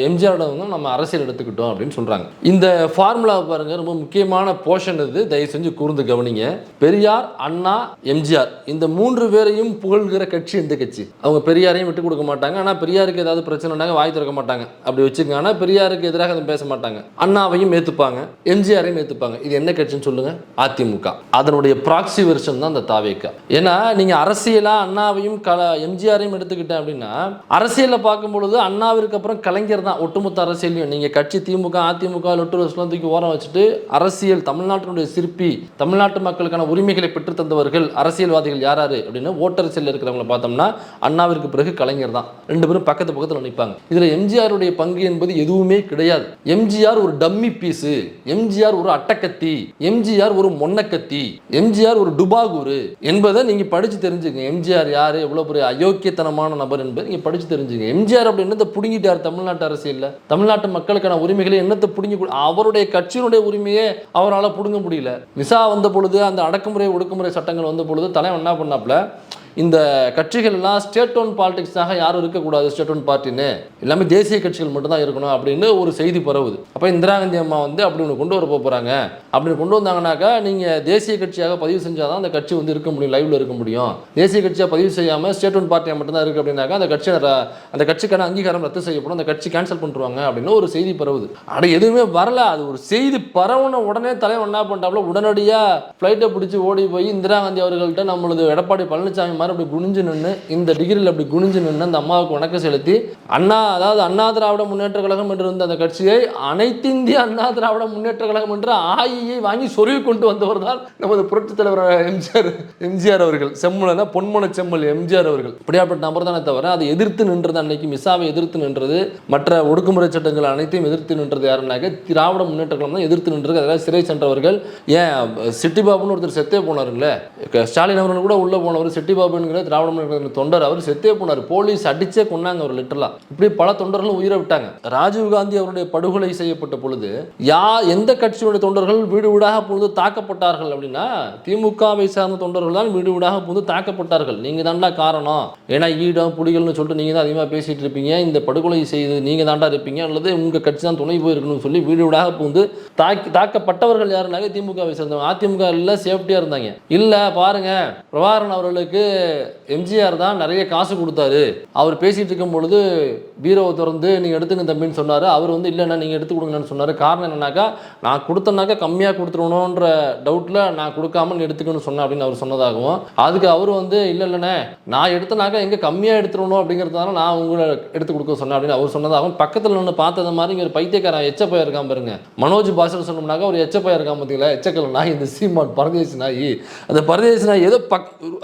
எம்ஜிஆரிடமும் நம்ம அரசியல் எடுத்துக்கிட்டோம் அப்படின்னு சொல்கிறாங்க. இந்த ஃபார்முலாவை பாருங்கள், ரொம்ப முக்கியமான போர்ஷன் இது. தயவு செஞ்சு கூர்ந்து கவனிங்க. பெரியார், அண்ணா, எம்ஜிஆர் இந்த 3 பேரையும் புகழ்கிற கட்சி எந்த கட்சி? அவங்க பெரியாரையும் விட்டு கொடுக்க மாட்டாங்க. ஆனால் பெரியாருக்கு ஏதாவது பிரச்சனைனாங்க வாய் திறக்க மாட்டாங்க. அப்படி வச்சுக்கோங்க. ஆனால் பெரியாருக்கு எதிராக அதை பேச மாட்டாங்க. அண்ணாவையும் ஏற்றுப்பாங்க, எம்ஜிஆர் ஏத்துப்பாங்க. இது என்ன கட்சின்னு சொல்லுங்க? அதிமுக. அதனுடைய ப்ராக்சி வெர்ஷன் தான் அந்த தாவேக்கா. ஏன்னா நீங்க அரசியலா அண்ணாவையும் எம்ஜிஆரையும் எடுத்துக்கிட்டேன் அப்படின்னா, அரசியல பார்க்கும் பொழுது அண்ணாவிற்கு அப்புறம் கலைஞர் தான் ஒட்டுமொத்த அரசியலையும். நீங்க கட்சி திமுக அதிமுக லொட்டு வருஷம் தூக்கி ஓரம் வச்சுட்டு அரசியல் தமிழ்நாட்டினுடைய சிற்பி, தமிழ்நாட்டு மக்களுக்கான உரிமைகளை பெற்று தந்தவர்கள் அரசியல்வாதிகள் யாராரு அப்படின்னா ஓட்டரசியல் இருக்கிறவங்களை பார்த்தோம்னா அண்ணாவிற்கு பிறகு கலைஞர் தான். 2 பேரும் பக்கத்து பக்கத்தில் நிற்பாங்க. இதுல எம்ஜிஆருடைய பங்கு என்பது எதுவுமே கிடையாது. எம்ஜிஆர் ஒரு டம்மி பீஸு, எம்ஜிஆர் ஒரு அட்டக்கத்தி, எம்ஜிஆர் ஒரு மொன்னக்கத்தி, எம்ஜிஆர் ஒரு டுபாகூரு என்பதை நீங்க படிச்சு தெரிஞ்சுங்க. எம்ஜிஆர் யாரு, எவ்வளவு பெரிய அயோக்கியத்தனமான நபர் என்பதை நீங்க படிச்சு தெரிஞ்சுங்க. எம்ஜிஆர் அப்படி என்னத்தை புடுங்கிட்டார் தமிழ்நாட்டு அரசியல்ல? தமிழ்நாட்டு மக்களுக்கான உரிமைகளை என்னத்தை புடுங்கி, அவருடைய கட்சியினுடைய உரிமையே அவரால் புடுங்க முடியல. மிசா வந்த பொழுது, அந்த அடக்குமுறை ஒடுக்குமுறை சட்டங்கள் வந்த பொழுது தலைவன் என்ன பண்ணாப்ல, இந்த கட்சிகள் எல்லாம் ஸ்டேட் ஓன் பாலிடிக்ஸாக யாரும் இருக்கக்கூடாது, ஸ்டேட் ஓன் பார்ட்டின்னு எல்லாமே தேசிய கட்சிகள் மட்டும்தான் இருக்கணும் அப்படின்னு ஒரு செய்தி பரவுது. அப்போ இந்திரா காந்தி அம்மா வந்து அப்படி ஒன்று கொண்டு வர போகிறாங்க. அப்படி கொண்டு வந்தாங்கன்னாக்கா நீங்கள் தேசிய கட்சியாக பதிவு செஞ்சால் தான் அந்த கட்சி வந்து இருக்க முடியும், லைவ்ல இருக்க முடியும். தேசிய கட்சியாக பதிவு செய்யாமல் ஸ்டேட் ஓன் பார்ட்டியாக மட்டும்தான் இருக்குது அப்படின்னாக்கா அந்த கட்சிக்கான அங்கீகாரம் ரத்து செய்யப்படும், அந்த கட்சி கேன்சல் பண்ணுவாங்க அப்படின்னு ஒரு செய்தி பரவுது. ஆனால் எதுவுமே வரல. அது ஒரு செய்தி பரவுன உடனே தலைவன் என்ன பண்ணிட்டாப்புல, உடனடியாக ஃப்ளைட்டை பிடிச்சி ஓடி போய் இந்திரா காந்தி அவர்கள்ட்ட நம்மளது எடப்பாடி பழனிசாமி மாதிரி அப்படி குனிஞ்சு நின்று இந்த டிகிரியில் அப்படி குனிஞ்சு நின்று அந்த அம்மாவுக்கு வணக்கம் செலுத்தி அதாவது அண்ணா திராவிட முன்னேற்ற கழகம் என்று இருந்த அந்த கட்சியை அனைத்து இந்திய அண்ணா திராவிட முன்னேற்ற கழகம் என்று ஆயியை வாங்கி சொருவி கொண்டு வந்தவர் தான் நமது புரட்சி தலைவர் எம்ஜிஆர் அவர்கள். செம்மலனா பொன்மன செம்மல் எம்ஜிஆர் அவர்கள். இப்படியாப்பட்ட நபர் தானே தவிர அதை எதிர்த்து நின்றது, அன்னைக்கு மிசாவை எதிர்த்து நின்றது, மற்ற ஒடுக்குமுறை சட்டங்கள் அனைத்தையும் எதிர்த்து நின்றது யாருன்னாக்க திராவிட முன்னேற்ற கழகம் தான் எதிர்த்து நின்றது. அதெல்லாம் சிறை சென்றவர்கள். ஏன் சிட்டி பாபுன்னு ஒருத்தர் செத்தே போனாருங்களே, ஸ்டாலின் அவர்கள் கூட உள்ள போனவர் சிட்டி பாபுங்கிற திராவிட முன்னேற்ற தொண்டர், அவர் செத்தே போனார். போலீஸ் அடிச்சே கொண்டாங்க அவர் லிட்டரலா. இப்படி பல தொண்டர்களும் உயிரை விட்டாங்க. ராஜீவ்காந்தி அவருடைய படுகொலை செய்யப்பட்ட பொழுது எந்த கட்சியுடைய தொண்டர்கள் வீடு வீடாக புகுந்து தாக்கப்பட்டார்கள் அப்படின்னா திமுகவை சார்ந்த தொண்டர்கள் தான் வீடு வீடாக புகுந்து தாக்கப்பட்டார்கள். நீங்க தாண்டா காரணம், ஏன்னா ஈடம் புலிகள்னு சொல்லிட்டு நீங்க தான் அதிகமாக பேசிட்டு இருப்பீங்க, இந்த படுகொலை செய்து நீங்க தாண்டா இருப்பீங்க, அல்லது உங்க கட்சி தான் துணை போயிருக்கணும்னு சொல்லி வீடு வீடாக புகுந்து தாக்கப்பட்டவர்கள் யாருனாக்க திமுகவை சேர்ந்தவங்க. அதிமுக எல்லாம் சேஃப்டியா இருந்தாங்க. இல்ல பாருங்க, பிரபாகரன் அவர்களுக்கு எம்ஜிஆர் தான் நிறைய காசு கொடுத்தாரு, அவர் பேசிட்டு இருக்கும் பொழுது பீரோவை திறந்து நீங்க எடுத்துங்க தம்பின்னு சொன்னாரு. அவர் வந்து இல்லைன்னா நீங்க எடுத்து கொடுங்கன்னு சொன்னாரு. காரணம் என்னன்னாக்கா, நான் கொடுத்தனாக்கா கம்மியாக கொடுத்துருவணுன்ற டவுட்ல நான் கொடுக்காம நீ எடுத்துக்கணும்னு சொன்னேன் அப்படின்னு அவர் சொன்னதாகவும், அதுக்கு அவர் வந்து இல்லைண்ணே நான் எடுத்தனாக்கா எங்க கம்மியா எடுத்துடணும் அப்படிங்கிறதுனால நான் உங்களை எடுத்து கொடுக்க சொன்னேன் அப்படின்னு அவர் சொன்னதாகவும், பக்கத்தில் நின்று பார்த்தது மாதிரி இங்க ஒரு பைத்தியக்காரன் எச்சப்பையா இருக்காம பாருங்க, மனோஜ் பாஷன் சொன்னோம்னாக்கா ஒரு எச்சப்பையா இருக்காம பார்த்தீங்களா, எச்சக்கல் நாய், இந்த சீமான் பரதேசி நாய். அந்த பரதேசி நாய் ஏதோ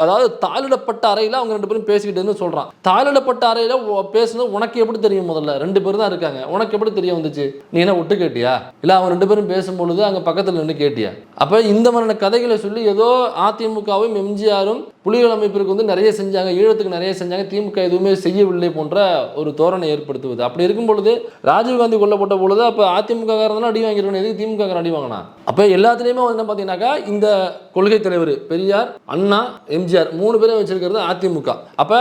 அதாவது தாளிடப்பட்ட அறையில அவங்க ரெண்டு பேரும் பேசிக்கிட்டு சொல்றான். தாளிடப்பட்ட அறையில பேசுனது உனக்கு எப்படி தெரியும்? முதல்ல ரெண்டு பேரும் தான் இருக்காங்க, உனக்கு எப்படி தெரிய வந்துச்சு? நீ என்ன ஒட்டு கேட்டியா, இல்ல அவன் ரெண்டு பேரும் பேசும்பொழுது அங்க பக்கத்துல நின்று கேட்டியா? அப்ப இந்த மாதிரியான கதைகளை சொல்லி ஏதோ அதிமுகவும் எம்ஜிஆரும் புலிகள் அமைப்பிற்கு வந்து நிறைய செஞ்சாங்க, ஈழத்துக்கு நிறைய செஞ்சாங்க, திமுக எதுவுமே செய்யவில்லை போன்ற ஒரு தோரணை ஏற்படுத்துவது. அப்படி இருக்கும் பொழுது ராஜீவ்காந்தி கொல்லப்பட்ட பொழுது அப்ப அதிமுக காரன் அடி வாங்கிருக்கணும், எதுக்கு திமுக அடி வாங்கினா? அப்ப எல்லாத்துலயுமே என்ன பாத்தீங்கன்னாக்கா இந்த கொள்கை தலைவர் பெரியார், அண்ணா, எம்ஜிஆர் மூணு பேரும் வச்சிருக்கிறது அதிமுக. அப்ப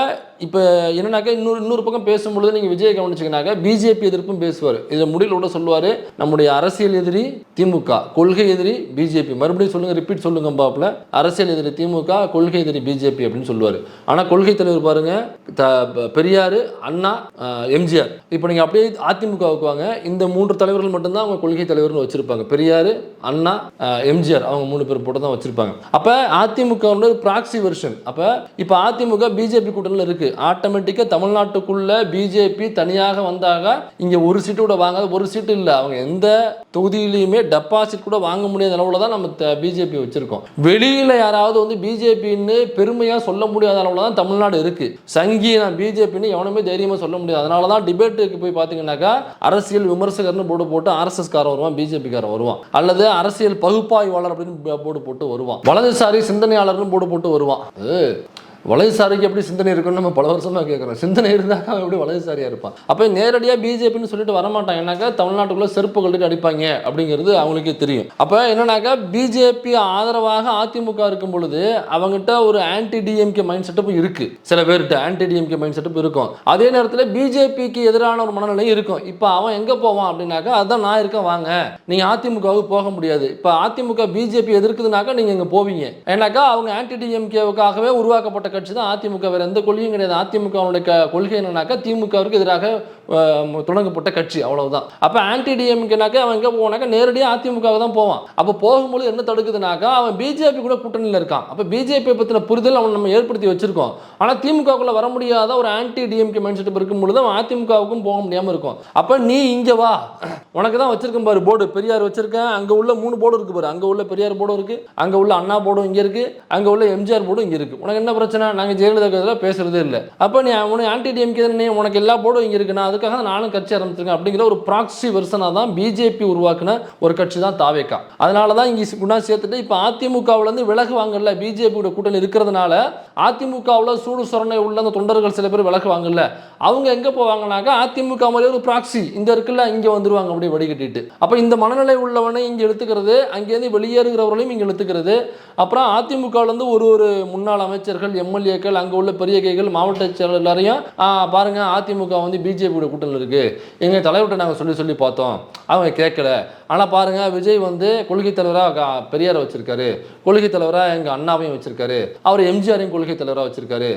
இப்ப என்னன்னாக்கா இன்னொரு பக்கம் பேசும்பொழுது நீங்க விஜய் கவனிச்சீங்கன்னாக்கா பிஜேபி எதிர்ப்பும் பேசுவார். இதுல முடிவில் கூட சொல்லுவாரு, நம்முடைய அரசியல் எதிரி திமுக, கொள்கை எதிரி பிஜேபி. மறுபடியும் சொல்லுங்க, ரிப்பீட் சொல்லுங்க பாப்புல, அரசியல் எதிரி திமுக, கொள்கை எதிரி பிஜேபி அப்படின்னு சொல்லுவாரு. ஆனா கொள்கை தலைவர் பாருங்க பெரியாரு, அண்ணா, எம்ஜிஆர். இப்ப நீங்க அப்படியே அதிமுகவுக்கு வாங்க, இந்த மூன்று தலைவர்கள் மட்டும்தான் அவங்க கொள்கை தலைவர்னு வச்சிருப்பாங்க. பெரியாரு, அண்ணா, எம்ஜிஆர், அவங்க மூணு பேர் போட்டு தான் வச்சிருப்பாங்க. அப்ப அதிமுக ப்ராக்சி வெர்ஷன். அப்ப இப்ப அதிமுக பிஜேபி கூட்டணியில் இருக்கு. ஆட்டோமேட்டிக்கா தமிழ்நாட்டுக்குள்ள பிஜேபி தனியாக வந்தாக இங்க ஒரு சீட்டு கூட வாங்காத, ஒரு சீட்டு இல்ல, அவங்க எந்த தொகுதியிலையுமே டெபாசிட் கூட வாங்க முடியாத அளவுல தான் நம்ம பிஜேபி வச்சிருக்கோம். வெளியில யாராவது வந்து பிஜேபின்னு பெருமையா சொல்ல முடியாத அளவுல தான் தமிழ்நாடு இருக்கு. சங்கி நான் பிஜேபின்னு எவனுமே தைரியமா சொல்ல முடியாது. அதனாலதான் டிபேட்டுக்கு போய் பாத்தீங்கன்னாக்கா அரசியல் விமர்சகர்னு போர்டு போட்டு ஆர்எஸ்எஸ் காரன் வருவான், பிஜேபி காரன் வருவான், அல்லது அரசியல் பகுப்பாய்வாளர் அப்படின்னு போர்டு போட்டு வருவான், வலதுசாரி சிந்தனையாளர்னு போர்டு போட்டு வருவான். வலதுசாரிக்கு எப்படி சிந்தனை இருக்குன்னு நம்ம பல வருஷமா கேட்குறோம். சிந்தனை இருந்தாக்கா அவன் எப்படி வலதுசாரியா இருப்பான்? அப்போ நேரடியாக பிஜேபின்னு சொல்லிட்டு வரமாட்டான். ஏன்னாக்கா தமிழ்நாட்டுக்குள்ள செருப்பு கழட்டி அடிப்பாங்க அப்படிங்கிறது அவங்களுக்கே தெரியும். அப்போ என்னன்னாக்கா பிஜேபி ஆதரவாக அதிமுக இருக்கும் பொழுது அவங்ககிட்ட ஒரு ஆன்டி டிஎம்கே மைண்ட் செட்டப்பும் இருக்கு. சில பேர்கிட்ட ஆன்டி டிஎம்கே மைண்ட் செட்டப் இருக்கும். அதே நேரத்தில் பிஜேபிக்கு எதிரான ஒரு மனநிலை இருக்கும். இப்போ அவன் எங்க போவான் அப்படின்னாக்கா, அதான் நான் இருக்கேன் வாங்க, நீங்க அதிமுகவுக்கு போக முடியாது. இப்போ அதிமுக பிஜேபி எதிர்க்குதுனாக்கா நீங்க இங்க போவீங்க. ஏன்னாக்கா அவங்க ஆன்டி டிஎம்கேவுக்காகவே உருவாக்கப்பட்ட கட்சி தான் அதிமுக. வேற எந்த கொள்கையும் கிடையாது. அதிமுக கொள்கை என்னன்னாக்கா திமுகவுக்கு எதிராக தொடங்கப்பட்ட கட்சி, அவ்வளவுதான். அப்ப ஆன்டி டிஎம்கேனாக்கா அவன் எங்க போனாக்கா நேரடியாக அதிமுக தான் போவான். அப்ப போகும்போது என்ன தடுக்குதுனாக்கா அவன் பிஜேபி கூட கூட்டணியில் இருக்கான். அப்ப பிஜேபி பத்தின புரிதல் அவன் நம்ம ஏற்படுத்தி வச்சிருக்கோம். ஆனா திமுகக்குள்ள வர முடியாத ஒரு ஆன்டி டிஎம்கே மைண்ட் செட் இருக்கும் பொழுது அவன் அதிமுகவுக்கும் போக முடியாம இருக்கும். அப்ப நீ இங்க வா, உனக்கு தான் வச்சிருக்கேன் பாரு போர்டு, பெரியார் வச்சிருக்கேன், அங்க உள்ள 3 போர்டு இருக்கு பாரு, அங்க உள்ள பெரியார் போர்டும் இருக்கு, அங்க உள்ள அண்ணா போர்டும் இங்க இருக்கு, அங்க உள்ள எம்ஜிஆர் போர்டும் இங்க இருக்கு. உனக்கு என்ன பிரச்சனை? நாங்க ஜெயலலிதா பேசுறதே இல்லை. அப்ப நீ ஆன்டி டிஎம்கே உனக்கு எல்லா போர்டும் இங்க இருக்கு, அதுக்காக நானும் கட்சி ஆரம்பிச்சிருக்கேன் அப்படிங்கிற ஒரு ப்ராக்சி வெர்ஷனா தான் பிஜேபி உருவாக்குன ஒரு கட்சி தான் தாவேகா. அதனாலதான் இங்க குணா சேர்த்துட்டு இப்ப அதிமுகவுல இருந்து விலகுவாங்கல்ல, பிஜேபியோட கூட்டணி இருக்கிறதுனால அதிமுகவுல சூடு சொரணை உள்ள அந்த தொண்டர்கள் சில பேர் விலகுவாங்கல்ல, அவங்க எங்க போவாங்கன்னாக்கா அதிமுக மாதிரி ஒரு ப்ராக்சி இங்க இருக்குல்ல, இங்க வந்துருவாங்க அப்படியே வடிகட்டிட்டு. அப்ப இந்த மனநிலை உள்ளவனை இங்க எடுத்துக்கிறது, அங்கேருந்து வெளியேறுகிறவர்களையும் இங்க எடுத்துக்கிறது. அப்புறம் அதிமுகவுல இருந்து ஒரு முன்னாள் அமைச்சர்கள், எம்எல்ஏக்கள், அங்க உள்ள பெரிய கைகள், மாவட்ட செயலர் எல்லாரையும் பாருங்க அதிமுக வந்து பிஜேபியோட கூட்டணியில் இருக்கு, எங்க தலைவர்கிட்ட நாங்கள் சொல்லி பார்த்தோம், அவங்க கேட்கல, ஆனால் பாருங்க விஜய் வந்து கொள்கை தலைவராக பெரியாரை வச்சிருக்காரு, கொள்கை தலைவராக எங்க அண்ணாவையும் வச்சிருக்காரு, அவர் எம்ஜிஆரையும் கொள்கை தலைவராக வச்சிருக்காரு.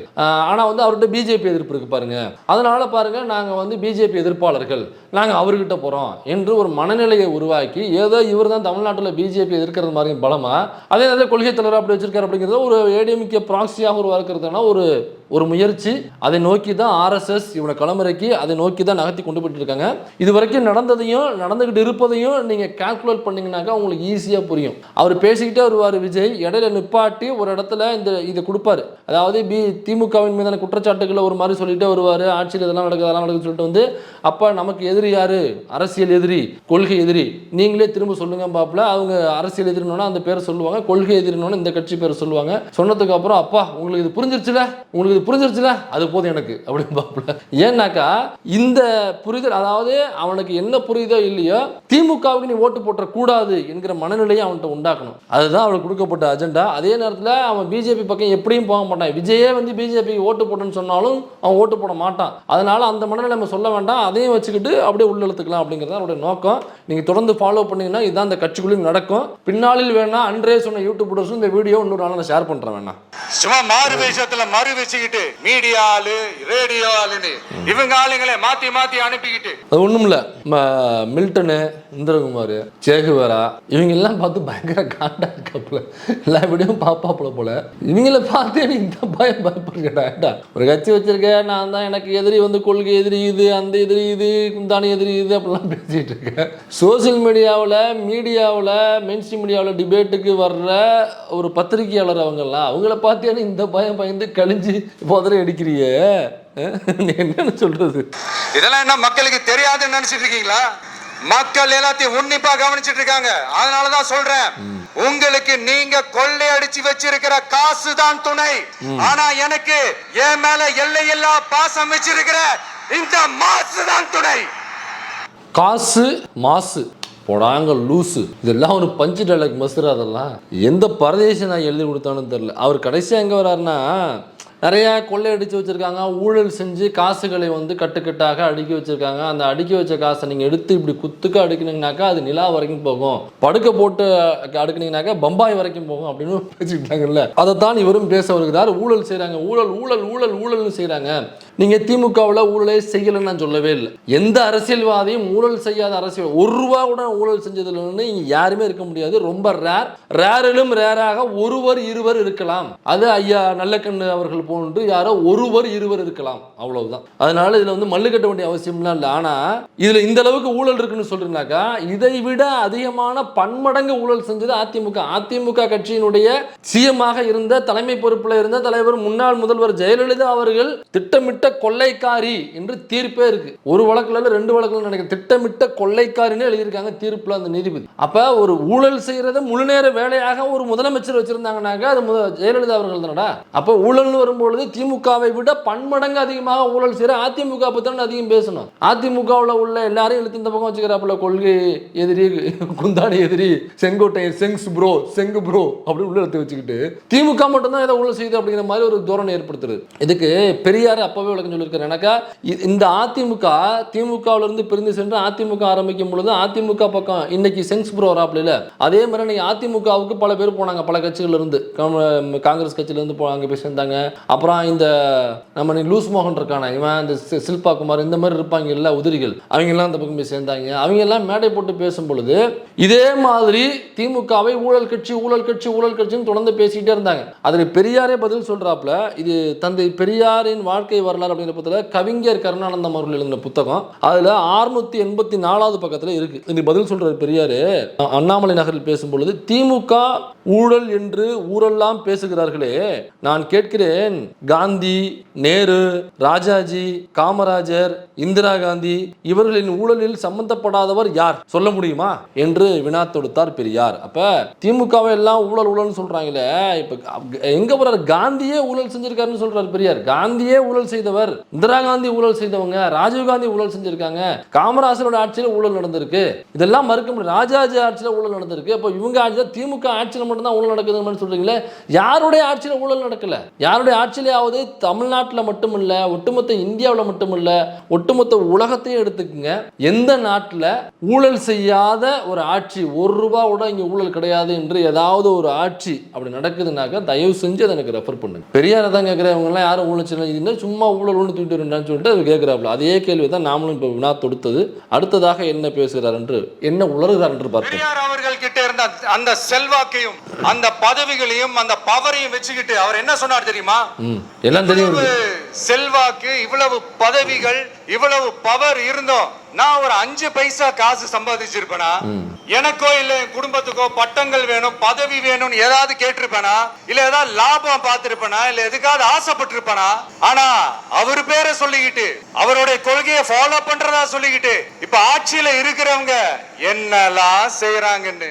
ஆனால் வந்து அவர்கிட்ட பிஜேபி எதிர்ப்பு இருக்கு பாருங்க. அதனால பாருங்க நாங்கள் வந்து பிஜேபி எதிர்ப்பாளர்கள், நாங்கள் அவர்கிட்ட போறோம் என்று ஒரு மனநிலையை உருவாக்கி ஏதோ இவர் தான் தமிழ்நாட்டில் பிஜேபி எதிர்க்கிறது மாதிரி பலமா அதே நேரத்தில் கொள்கை தலைவராக அப்படி வச்சிருக்காரு அப்படிங்கிறத ஒரு ஏடிஎம்கே ப்ராக்சியாக உருவாக்குறதுனா ஒரு முயற்சி. அதை நோக்கி தான் ஆர்எஸ்எஸ் இவனை களமிறக்கி அதை நோக்கி தான் நகர்த்தி கொண்டு போயிட்டு இருக்காங்க. இது வரைக்கும் நடந்ததையும் நடந்துகிட்டு இருப்பதையும் நீங்க கால்குலேட் பண்ணீங்கன்னாக்கா உங்களுக்கு ஈஸியா புரியும். அவர் பேசிக்கிட்டே வருவார் விஜய், இடையில நிப்பாட்டி ஒரு இடத்துல இதை கொடுப்பாரு. அதாவது திமுகவின் மீதான குற்றச்சாட்டுகளை ஒரு மாதிரி சொல்லிட்டே வருவார். ஆட்சியில் இதெல்லாம் நடக்குது அதெல்லாம் நடக்குது சொல்லிட்டு வந்து அப்ப நமக்கு எதிரி யாரு? அரசியல் எதிரி, கொள்கை எதிரி. நீங்களே திரும்ப சொல்லுங்க பாப்புல. அவங்க அரசியல் எதிரினோன்னா அந்த பேரை சொல்லுவாங்க, கொள்கை எதிரினோன்னு இந்த கட்சி பேரை சொல்லுவாங்க. சொன்னதுக்கு அப்புறம் அப்பா உங்களுக்கு இது புரிஞ்சிருச்சுல, உங்களுக்கு புரிஞ்சிருச்சுல, அது போதும் எனக்கு அப்படின்னு பாப்புல. ஏன்னாக்கா இந்த புரிதல், அதாவது அவனுக்கு என்ன புரியுதோ இல்லையோ திமுகவுக்கு நீ ஓட்டு போட்ட கூடாது என்கிற மனநிலையை அவன்கிட்ட உண்டாக்கணும். அதுதான் அவனுக்கு கொடுக்கப்பட்ட அஜெண்டா. அதே நேரத்தில் அவன் பிஜேபி பக்கம் எப்படியும் போக மாட்டான். விஜயே வந்து பிஜேபி ஓட்டு போட்டேன்னு சொன்னாலும் அவன் ஓட்டு போட மாட்டான். அதனால அந்த மனநிலை நம்ம சொல்ல வேண்டாம், அதையும் வச்சுக்கிட்டு அப்படியே உள்ள இழுத்துக்கலாம் அப்படிங்கிறது அவருடைய நோக்கம். நீங்க தொடர்ந்து ஃபாலோ பண்ணீங்கன்னா இதுதான் இந்த கட்சிக்குள்ளேயும் நடக்கும். பின்னாளில் வேணா அன்றே சொன்ன யூடியூபர்ஸும் இந்த வீடியோ இன்னொரு நாள் நான் ஷேர் பண்றேன். வேணா சும்மா மாறு வேஷத்துல மறு வச்சுக்கிட்டு மீடியா ஆளு ரேடியோ ஆளுன்னு இவங்க ஆளுங்களை மாத்தி மாத்தி அனுப்பிக்கிட்டு அது ஒண்ணும் இல்ல. மில்டனு, இந்திரகுமார், சேகுவேரா இவங்க எல்லாம் பார்த்து பயங்கர காண்டா இருக்காப்புல. எல்லா வீடியோவும் பாப்பாப்புல போல. இவங்கள பார்த்து எனக்கு இந்த பயப்படுறா. ஒரு கட்சி வச்சிருக்கேன் நான் தான், எனக்கு எதிரி வந்து கொள்கை எதிரி இது, அந்த எதிரி இது, குந்தானி எதிரி இது அப்படிலாம் பேசிட்டு இருக்கேன். சோசியல் மீடியாவில் மெயின் ஸ்ட்ரீம் மீடியாவில் டிபேட்டுக்கு வர்ற ஒரு பத்திரிகையாளர் அவங்கள பார்த்தேன்னு இந்த பயந்து கழிஞ்சு போதரை அடிக்கிறியே, என்னன்னு சொல்றது? இதெல்லாம் என்ன மக்களுக்கு தெரியாதுன்னு நினைச்சிட்டு இருக்கீங்களா? மக்கள் எல்லாத்தையும் உன்னிப்பா கவனிச்சிட்டு இருக்காங்க. அதனாலதான் சொல்றேன், உங்களுக்கு நீங்க கொள்ளை அடிச்சு வச்சிருக்கிற காசு தான் துணை, ஆனா எனக்கு என் மேல எல்லையில்லா பாசம் வச்சிருக்கிற இந்த மாசு தான் துணை. காசு மாசு போடாங்க லூசு, இதெல்லாம் ஒரு பஞ்சு டைலாக் மசுரா. அதெல்லாம் எந்த பரதேசி நான் எழுதி கொடுத்தான்னு தெரியல. அவர் கடைசியாக எங்கே வர்றாருன்னா, நிறையா கொள்ளை அடித்து வச்சுருக்காங்க, ஊழல் செஞ்சு காசுகளை வந்து கட்டுக்கட்டாக அடுக்கி வச்சுருக்காங்க. அந்த அடுக்கி வச்ச காசை நீங்கள் எடுத்து இப்படி குத்துக்க அடுக்கினீங்கனாக்கா அது நிலா வரைக்கும் போகும், படுக்க போட்டு அடுக்கினீங்கனாக்கா பம்பாய் வரைக்கும் போகும் அப்படின்னு பேசிக்கிட்டாங்கல்ல. அதைத்தான் இவரும் பேச வருகிறார். ஊழல் செய்கிறாங்க, ஊழல் ஊழல் ஊழல் ஊழல்னு செய்கிறாங்க. நீங்கள் திமுகவில் ஊழலே செய்யலைன்னு நான் சொல்லவே இல்லை. எந்த அரசியல்வாதியும் ஊழல் செய்யாத அரசியல், ஒரு ரூபா கூட ஊழல் செஞ்சதுலன்னு இங்கே யாருமே இருக்க முடியாது. ரொம்ப ரேரிலும் ரேராக ஒருவர் இருவர் இருக்கலாம். அது ஐயா நல்லக்கண்ணு அவர்கள் போன்று யாரோ ஒருவர் இருவர் இருக்கலாம், அவ்வளவுதான். அதனால இதுல வந்து மல்லு கட்ட வேண்டிய அவசியம்லாம் இல்லை. ஆனா இதுல இந்த அளவுக்கு ஊழல் இருக்குன்னு சொல்றீங்கன்னாக்கா இதை விட அதிகமான பன்மடங்கு ஊழல் செஞ்சது அதிமுக. அதிமுக கட்சியினுடைய சிஎம்மாக இருந்த, தலைமை பொறுப்பில் இருந்த தலைவர் முன்னாள் முதல்வர் ஜெயலலிதா அவர்கள் திட்டமிட்ட கொள்ளைக்காரி என்று தீர்ப்பே இருக்கு. ஒரு வழக்குல 2 வழக்குல நினைக்கிறேன், திட்டமிட்ட கொள்ளைக்காரின்னு எழுதியிருக்காங்க தீர்ப்புல அந்த நீதிபதி. அப்ப ஒரு ஊழல் செய்யறத முழு நேர வேலையாக ஒரு முதலமைச்சர் வச்சிருந்தாங்கன்னாக்கா அது ஜெயலலிதா அவர்கள் தானடா. அப்ப ஊழல்னு வரும்பொழுது திமுகவை விட பன்மடங்கு அதிகமாக ஊழல் செய்யற அதிமுக பத்தி அதிகம் பேசணும். அதிமுகவில் உள்ள எல்லாரையும் இழுத்து இந்த பக்கம் வச்சுக்கிறாப்புல, கொள்கை எதிரி, குந்தாணி எதிரி, செங்கோட்டை செங்ஸ் ப்ரோ, செங்கு ப்ரோ அப்படி உள்ள எடுத்து வச்சுக்கிட்டு திமுக மட்டும்தான் ஏதோ ஊழல் செய்யுது அப்படிங்கிற மாதிரி ஒரு தோரணை ஏற்படுத்துறது. இதுக்கு பெரியார் அப்பவே விளக்கம் சொல்லியிருக்காரு. எனக்கா இந்த அதிமுக திமுகவில் இருந்து பிரிந்து சென்று அதிமுக ஆரம்பிக்கும் பொழுது அதிமுக பக்கம் இன்னைக்கு செங்ஸ் ப்ரோ வராப்புல இல்ல, அதே மாதிரி அதிமுகவுக்கு பல பேர் போனாங்க, பல கட்சிகள் இருந்து, காங்கிரஸ் கட்சியில இருந்து அங்கே போய் சேர்ந்தாங்க. அப்புறம் இந்த நம்ம லூஸ் மோகன் இருக்கான இவன், இந்த சில்பா குமார், இந்த மாதிரி இருப்பாங்க இல்ல உதிரிகள், அவங்க எல்லாம் அந்த பக்கம் போய் சேர்ந்தாங்க. அவங்க எல்லாம் மேடை போட்டு பேசும் பொழுது இதே மாதிரி திமுகவை ஊழல் கட்சி ஊழல் கட்சி ஊழல் கட்சின்னு தொடர்ந்து பேசிக்கிட்டே இருந்தாங்க. அதில் பெரியாரே பதில் சொல்றாப்புல. இது தந்தை பெரியாரின் வாழ்க்கை வரலாறு அப்படிங்கிற புத்தகத்தில் கவிஞர் கருணானந்தம் அவர்கள் எழுதின புத்தகம். அதுல 684வது பக்கத்துல இருக்கு. இதுக்கு பதில் சொல்றாரு பெரியாரு. அண்ணாமலை நகரில் பேசும் பொழுது, திமுக ஊழல் என்று ஊரெல்லாம் பேசுகிறார்களே, நான் கேட்கிறேன், காந்தி, நேரு, ராஜாஜி, காமராஜர், இந்திரா காந்தி இவர்களின் ஊழலில் சம்பந்தப்படாதவர் யார் சொல்ல முடியுமா என்று வினா தொடுத்தார் பெரியார். அப்ப திமுகவை எல்லாம் ஊழல் ஊழல் சொல்றாங்களே, இப்ப எங்க போறாரு? காந்தியே ஊழல் செஞ்சிருக்காருன்னு சொல்றாரு பெரியார். காந்தியே ஊழல் செய்தவர், இந்திரா காந்தி ஊழல் செய்தவங்க, ராஜீவ் காந்தி ஊழல் செஞ்சிருக்காங்க, காமராஜரோட ஆட்சியில் ஊழல் நடந்திருக்கு, இதெல்லாம் மறுக்க முடியும். ராஜாஜி ஆட்சியில் ஊழல் நடந்திருக்கு. அப்ப இவங்க ஆட்சியில், திமுக ஆட்சியில் மட்டும்தான் ஊழல் நடக்குதுன்னு சொல்றீங்களே, யாருடைய ஆட்சியில் ஊழல் நடக்கல? யாருடைய ஆட்சியிலாவது தமிழ்நாட்டில் மட்டுமில்ல, ஒட்டுமொத்த இந்தியாவில் மட்டுமில்ல, ஒட்டுமொத்த உலகத்தையும் எடுத்துக்கங்க. எந்த நாட்டில் ஊழல் செய்யாத ஒரு ஆட்சி, ₹1 கூட இங்கே ஊழல் கிடையாது என்று ஏதாவது ஒரு ஆட்சி அப்படி நடக்குதுனாக்கா தயவு செஞ்சு அதை எனக்கு ரெஃபர் பண்ணுங்க. பெரியாரை தான் கேட்குறவங்கலாம் யாரும் ஊழல் செய்யல, சும்மா ஊழல் ஒன்று தூக்கிட்டு இருந்தான்னு சொல்லிட்டு அது கேட்குறாப்புல. அதே கேள்வி தான் நாமளும் இப்போ வினா தொடுத்தது. அடுத்ததாக என்ன பேசுகிறார் என்று, என்ன உளறுகிறார் என்று பார்ப்போம். பெரியார் அவர்கள் கிட்ட இருந்த அந்த செல்வாக்கையும் அந்த பதவிகளையும் அந்த பவரையும் வச்சுக்கிட்டு அவர் என்ன சொன்னார் தெரியுமா? எல்லாம் தெரியும். செல்வாக்கு, இவ்வளவு பதவிகள், இவ்வளவு பவர் இருந்தோம், நான் ஒரு 5 பைசா காசு சம்பாதிச்சிருப்பேனா? எனக்கோ இல்ல என் குடும்பத்துக்கோ பட்டங்கள் வேணும், பதவி வேணும் ஏதாவது கேட்டிருப்பேனா? இல்ல ஏதாவது லாபம் பார்த்திருப்பேனா? இல்ல எதுக்காவது ஆசைப்பட்டிருப்பேனா? ஆனா அவர் பேரை சொல்லிக்கிட்டு, அவருடைய கொள்கையை ஃபாலோ பண்றதா சொல்லிக்கிட்டு இப்ப ஆட்சியில இருக்கிறவங்க என்னெல்லாம் செய்யறாங்கன்னு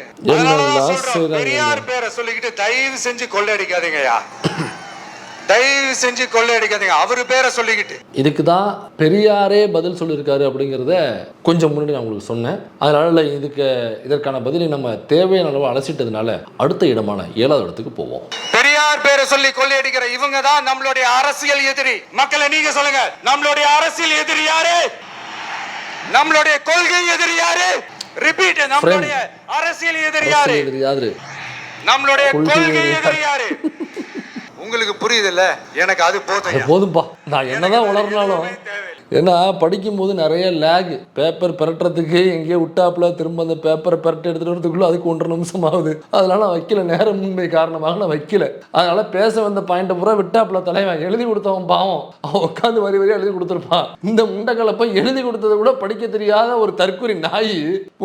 பெரியார் பேரை சொல்லிக்கிட்டு தயவு செஞ்சு கொள்ளையடிக்காதீங்கயா, தயவு செஞ்சு கொள்ளையடிக்காதீங்க அவரு பேரை சொல்லிக்கிட்டு. இதுக்கு தான் பெரியாரே பதில் சொல்லியிருக்காரு அப்படிங்கிறத கொஞ்சம் முன்னாடி நான் உங்களுக்கு சொன்னேன். அதனால இதற்கான பதிலை நம்ம தேவையான அளவு அலசிட்டதுனால அடுத்த இடமான 7வது இடத்துக்கு போவோம். பெரியார் பேரை சொல்லி கொள்ளையடிக்கிற இவங்க தான் நம்மளுடைய அரசியல் எதிரி. மக்களை நீங்க சொல்லுங்க, நம்மளுடைய அரசியல் எதிரி யாரு? நம்மளுடைய கொள்கை எதிரி யாரு? ரிப்பீட், நம்மளுடைய அரசியல் எதிரி யாரு? நம்மளுடைய கொள்கை எதிரி யாரு? உங்களுக்கு புரியுது இல்ல? எனக்கு அது போதும்பா. நான் என்னதான் வளர்னாலும், ஏன்னா படிக்கும்போது நிறைய லேக், பேப்பர் பெரட்டுறதுக்கு எங்கேயோ விட்டாப்புல திரும்ப அந்த பேப்பரை பெரட்டி எடுத்துட்டு வரதுக்குள்ள அதுக்கு 1.5 நிமிஷம் ஆகுது. அதனால நான் வைக்கல, நேரம் முன்மை காரணமாக நான் வைக்கல. அதனால பேச வந்த பாயிண்ட்டை பூரா விட்டாப்புல தலைவன் எழுதி கொடுத்தவன் பாவம், அவன் உட்காந்து வரி வரியா எழுதி கொடுத்துருப்பான். இந்த முண்டக்கலப்பை எழுதி கொடுத்ததை கூட படிக்க தெரியாத ஒரு தற்கொலை நாய்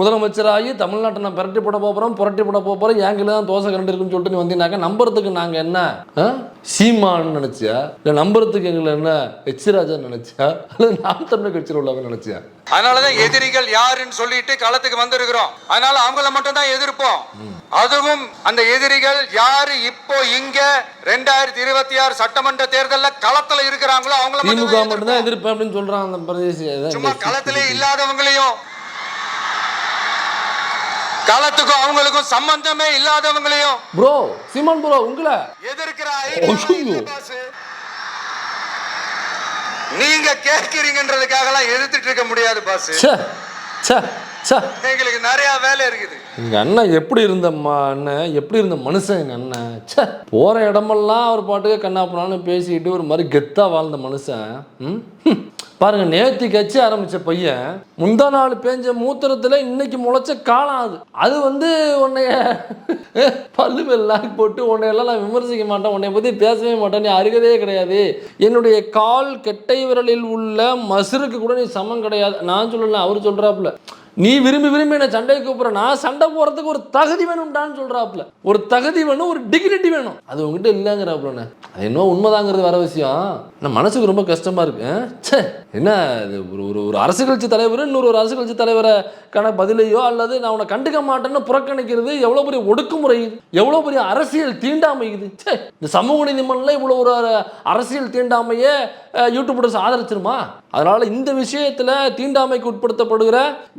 முதலமைச்சராகி தமிழ்நாட்டை நான் பெரட்டி போட போறோம், புரட்டி போட போறோம், எங்களை தான் தோசை கரண்ட் இருக்குன்னு சொல்லிட்டு நீ வந்தீங்கன்னாக்க நம்புறதுக்கு நாங்க என்ன சீமான்னு நினைச்சியா? இல்ல நம்புறதுக்கு எங்களை என்ன எச்ராஜான்னு நினைச்சியா? நாம் தமிழர் கட்சியில் உள்ளவங்க நினைச்சியா? அதனாலதான் எதிரிகள் யாருன்னு சொல்லிட்டு களத்துக்கு வந்திருக்கிறோம். அதனால அவங்கள மட்டும் தான் எதிர்ப்போம். அதுவும் அந்த எதிரிகள் யாரு இப்போ இங்க 2026 சட்டமன்ற தேர்தலில் களத்துல இருக்கிறாங்களோ அவங்கள மட்டும் தான் எதிர்ப்பேன் அப்படின்னு சொல்றாங்க. சும்மா களத்திலே இல்லாதவங்களையும், களத்துக்கும் அவங்களுக்கும் சம்பந்தமே இல்லாதவங்களையும் ப்ரோ சீமான் ப்ரோ உங்களை எதிர்க்கிற நீங்க கேட்கிறீங்கன்றதுக்காக எல்லாம் எதிர்த்துட்டு இருக்க முடியாது பாஸ். எங்களுக்கு நிறைய வேலை இருக்குது. எங்க அண்ணன் எப்படி இருந்த அண்ணன், எப்படி இருந்த மனுஷன் எங்க அண்ணன். போற இடமெல்லாம் அவர் பாட்டுக்கு கண்ணாப்புறான்னு பேசிக்கிட்டு ஒரு மாதிரி கெத்தா வாழ்ந்த மனுஷன். பாருங்க, நேத்தி கட்சி ஆரம்பிச்ச பையன் முந்தா நாள் பேஞ்ச மூத்திரத்துல இன்னைக்கு முளைச்ச காலம். அது உன்னைய பல்லு வெள்ளாக்கி போட்டு உன்னையெல்லாம் நான் விமர்சிக்க மாட்டேன், உன்னை பத்தி பேசவே மாட்டேன், நீ அருகதே கிடையாது, என்னுடைய கால் கெட்டை விரலில் உள்ள மசுருக்கு கூட நீ சமம் கிடையாது. நான் சொல்லல, அவர் சொல்றாப்புல. நீ விரும்பி என்ன சண்டைக்கு கூப்பிட்ற, நான் சண்டை போறதுக்கு ஒரு தகுதி வேணும்டான்னு சொல்றாப்புல. ஒரு தகுதி வேணும், ஒரு டிகினிட்டி வேணும், அது உங்ககிட்ட இல்லைங்கிறாப்புலண்ணே. அது என்ன உண்மைதாங்கிறது வர விஷயம். நான் மனசுக்கு ரொம்ப கஷ்டமா இருக்கு. என்ன ஒரு அரசியல் கட்சி தலைவர் இன்னொரு அரசியல் கட்சி தலைவரைக்கான பதிலையோ அல்லது நான் உன்னை கண்டுக்க மாட்டேன்னு புறக்கணிக்கிறது எவ்வளவு பெரிய ஒடுக்குமுறை, எவ்வளவு பெரிய அரசியல் தீண்டாமை இது. இந்த சமூக நீதிமன்றம் இவ்வளவு ஒரு அரசியல் தீண்டாமையே யூடியூபர்ஸ் ஆதரிச்சிருமா? அதனால இந்த விஷயத்துல தீண்டாமைக்கு உட்படுத்தப்படுகிற,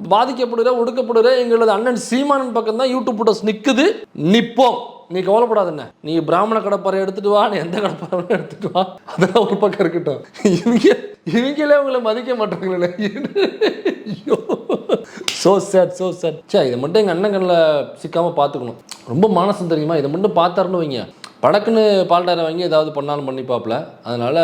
பாதிக்கப்படுகிற, ஒடுக்கப்படுகிற எங்களது அண்ணன் சீமானின் பக்கம் தான் யூடியூபர்ஸ் நிக்குது. நிப்போம், நீ கவலைப்படாதுண்ணே. நீ பிராமண கடப்பாறை எடுத்துட்டு வா, நீ எந்த கடப்பாறை எடுத்துட்டு வா, அதெல்லாம் ஒரு பக்கம் இருக்கட்டும். இவங்களே உங்களை மதிக்க மாட்டாங்களே. So sad. இதை மட்டும் எங்கள் அண்ணன் கண்ணில் சிக்காமல் பார்த்துக்கணும். ரொம்ப மானசம் தெரியுமா? இதை மட்டும் பார்த்தாருன்னு வைங்க, படக்குன்னு பால்டாரை வாங்கி ஏதாவது பண்ணாலும் பண்ணிப்பாப்புல. அதனால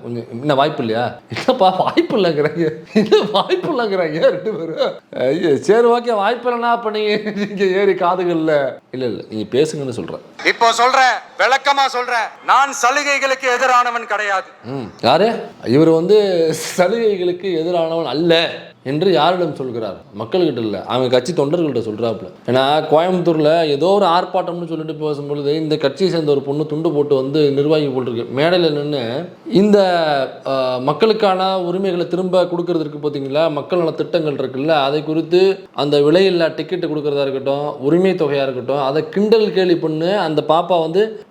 கொஞ்சம் இன்னும் வாய்ப்பு இல்லையா? இல்லைப்பா வாய்ப்பு இல்லைங்கிறாங்க, இன்னும் வாய்ப்பு இல்லைங்கிறாங்க 2 பேரும். ஐயோ சரி ஓகே, வாய்ப்பு இல்லைன்னா அப்போ நீங்கள் ஏறி காதுகளில் இல்லை நீங்கள் பேசுங்கன்னு சொல்கிறேன். இப்போ சொல்கிறேன், விளக்கமாக சொல்கிறேன், நான் சலுகைகளுக்கு எதிரானவன் கிடையாது. யாரு இவர் சலுகைகளுக்கு எதிரானவன் அல்ல என்று யாரிடம் சொல்கிறார்? மக்கள்கிட்ட இல்லை, அவங்க கட்சி தொண்டர்கள்ட்ட சொல்கிறாப்புல. ஏன்னா கோயம்புத்தூரில் ஏதோ ஒரு ஆர்ப்பாட்டம்னு சொல்லிட்டு பேசும்பொழுது இந்த கட்சியை சேர்ந்த ஒரு பொண்ணு துண்டு போட்டு நிர்வாகி போட்டிருக்கு மேடையில் நின்று இந்த மக்களுக்கான உரிமைகளை திரும்ப கொடுக்கறதுக்கு பார்த்தீங்களா, மக்கள் நல திட்டங்கள் இருக்குல்ல, அதை குறித்து அந்த விலையில்லா டிக்கெட்டு கொடுக்கறதா இருக்கட்டும், உரிமை தொகையாக இருக்கட்டும், அதை கிண்டல் கேலி பண்ணு அந்த பாப்பா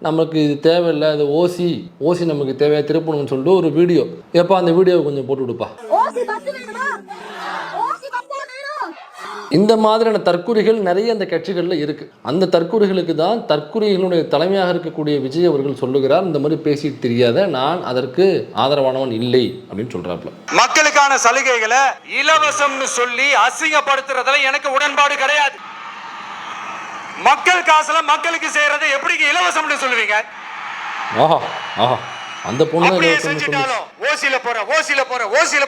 நமக்கு இது தேவையில்லை, அது ஓசி நமக்கு தேவையா திருப்பணும்னு சொல்லிட்டு ஒரு வீடியோ. எப்போ அந்த வீடியோவை கொஞ்சம் போட்டு விடுப்பா. இந்த மாதிரியான தற்குறிகள் நிறைய அந்த கட்சிகளில் இருக்கு. அந்த தற்குறிகளுக்கு தான் தற்குறிகளுடைய தலைமையாக இருக்கக்கூடிய விஜய் அவர்கள் சொல்லுகிறார், இந்த மாதிரி பேசிட்டு தெரியாத, நான் அதற்கு ஆதரவானவன் இல்லை அப்படின்னு சொல்றாப்ல. மக்களுக்கான சலுகைகளை இலவசம்னு சொல்லி அசிங்கப்படுத்துறதுல எனக்கு உடன்பாடு கிடையாது. மக்கள் காசுல மக்களுக்கு செய்யறதை எப்படி இலவசம்னு சொல்லுவீங்க? ஆஹா ஆஹா, அந்த பொண்ணு அப்படியே செஞ்சிட்டாலும் ஓசில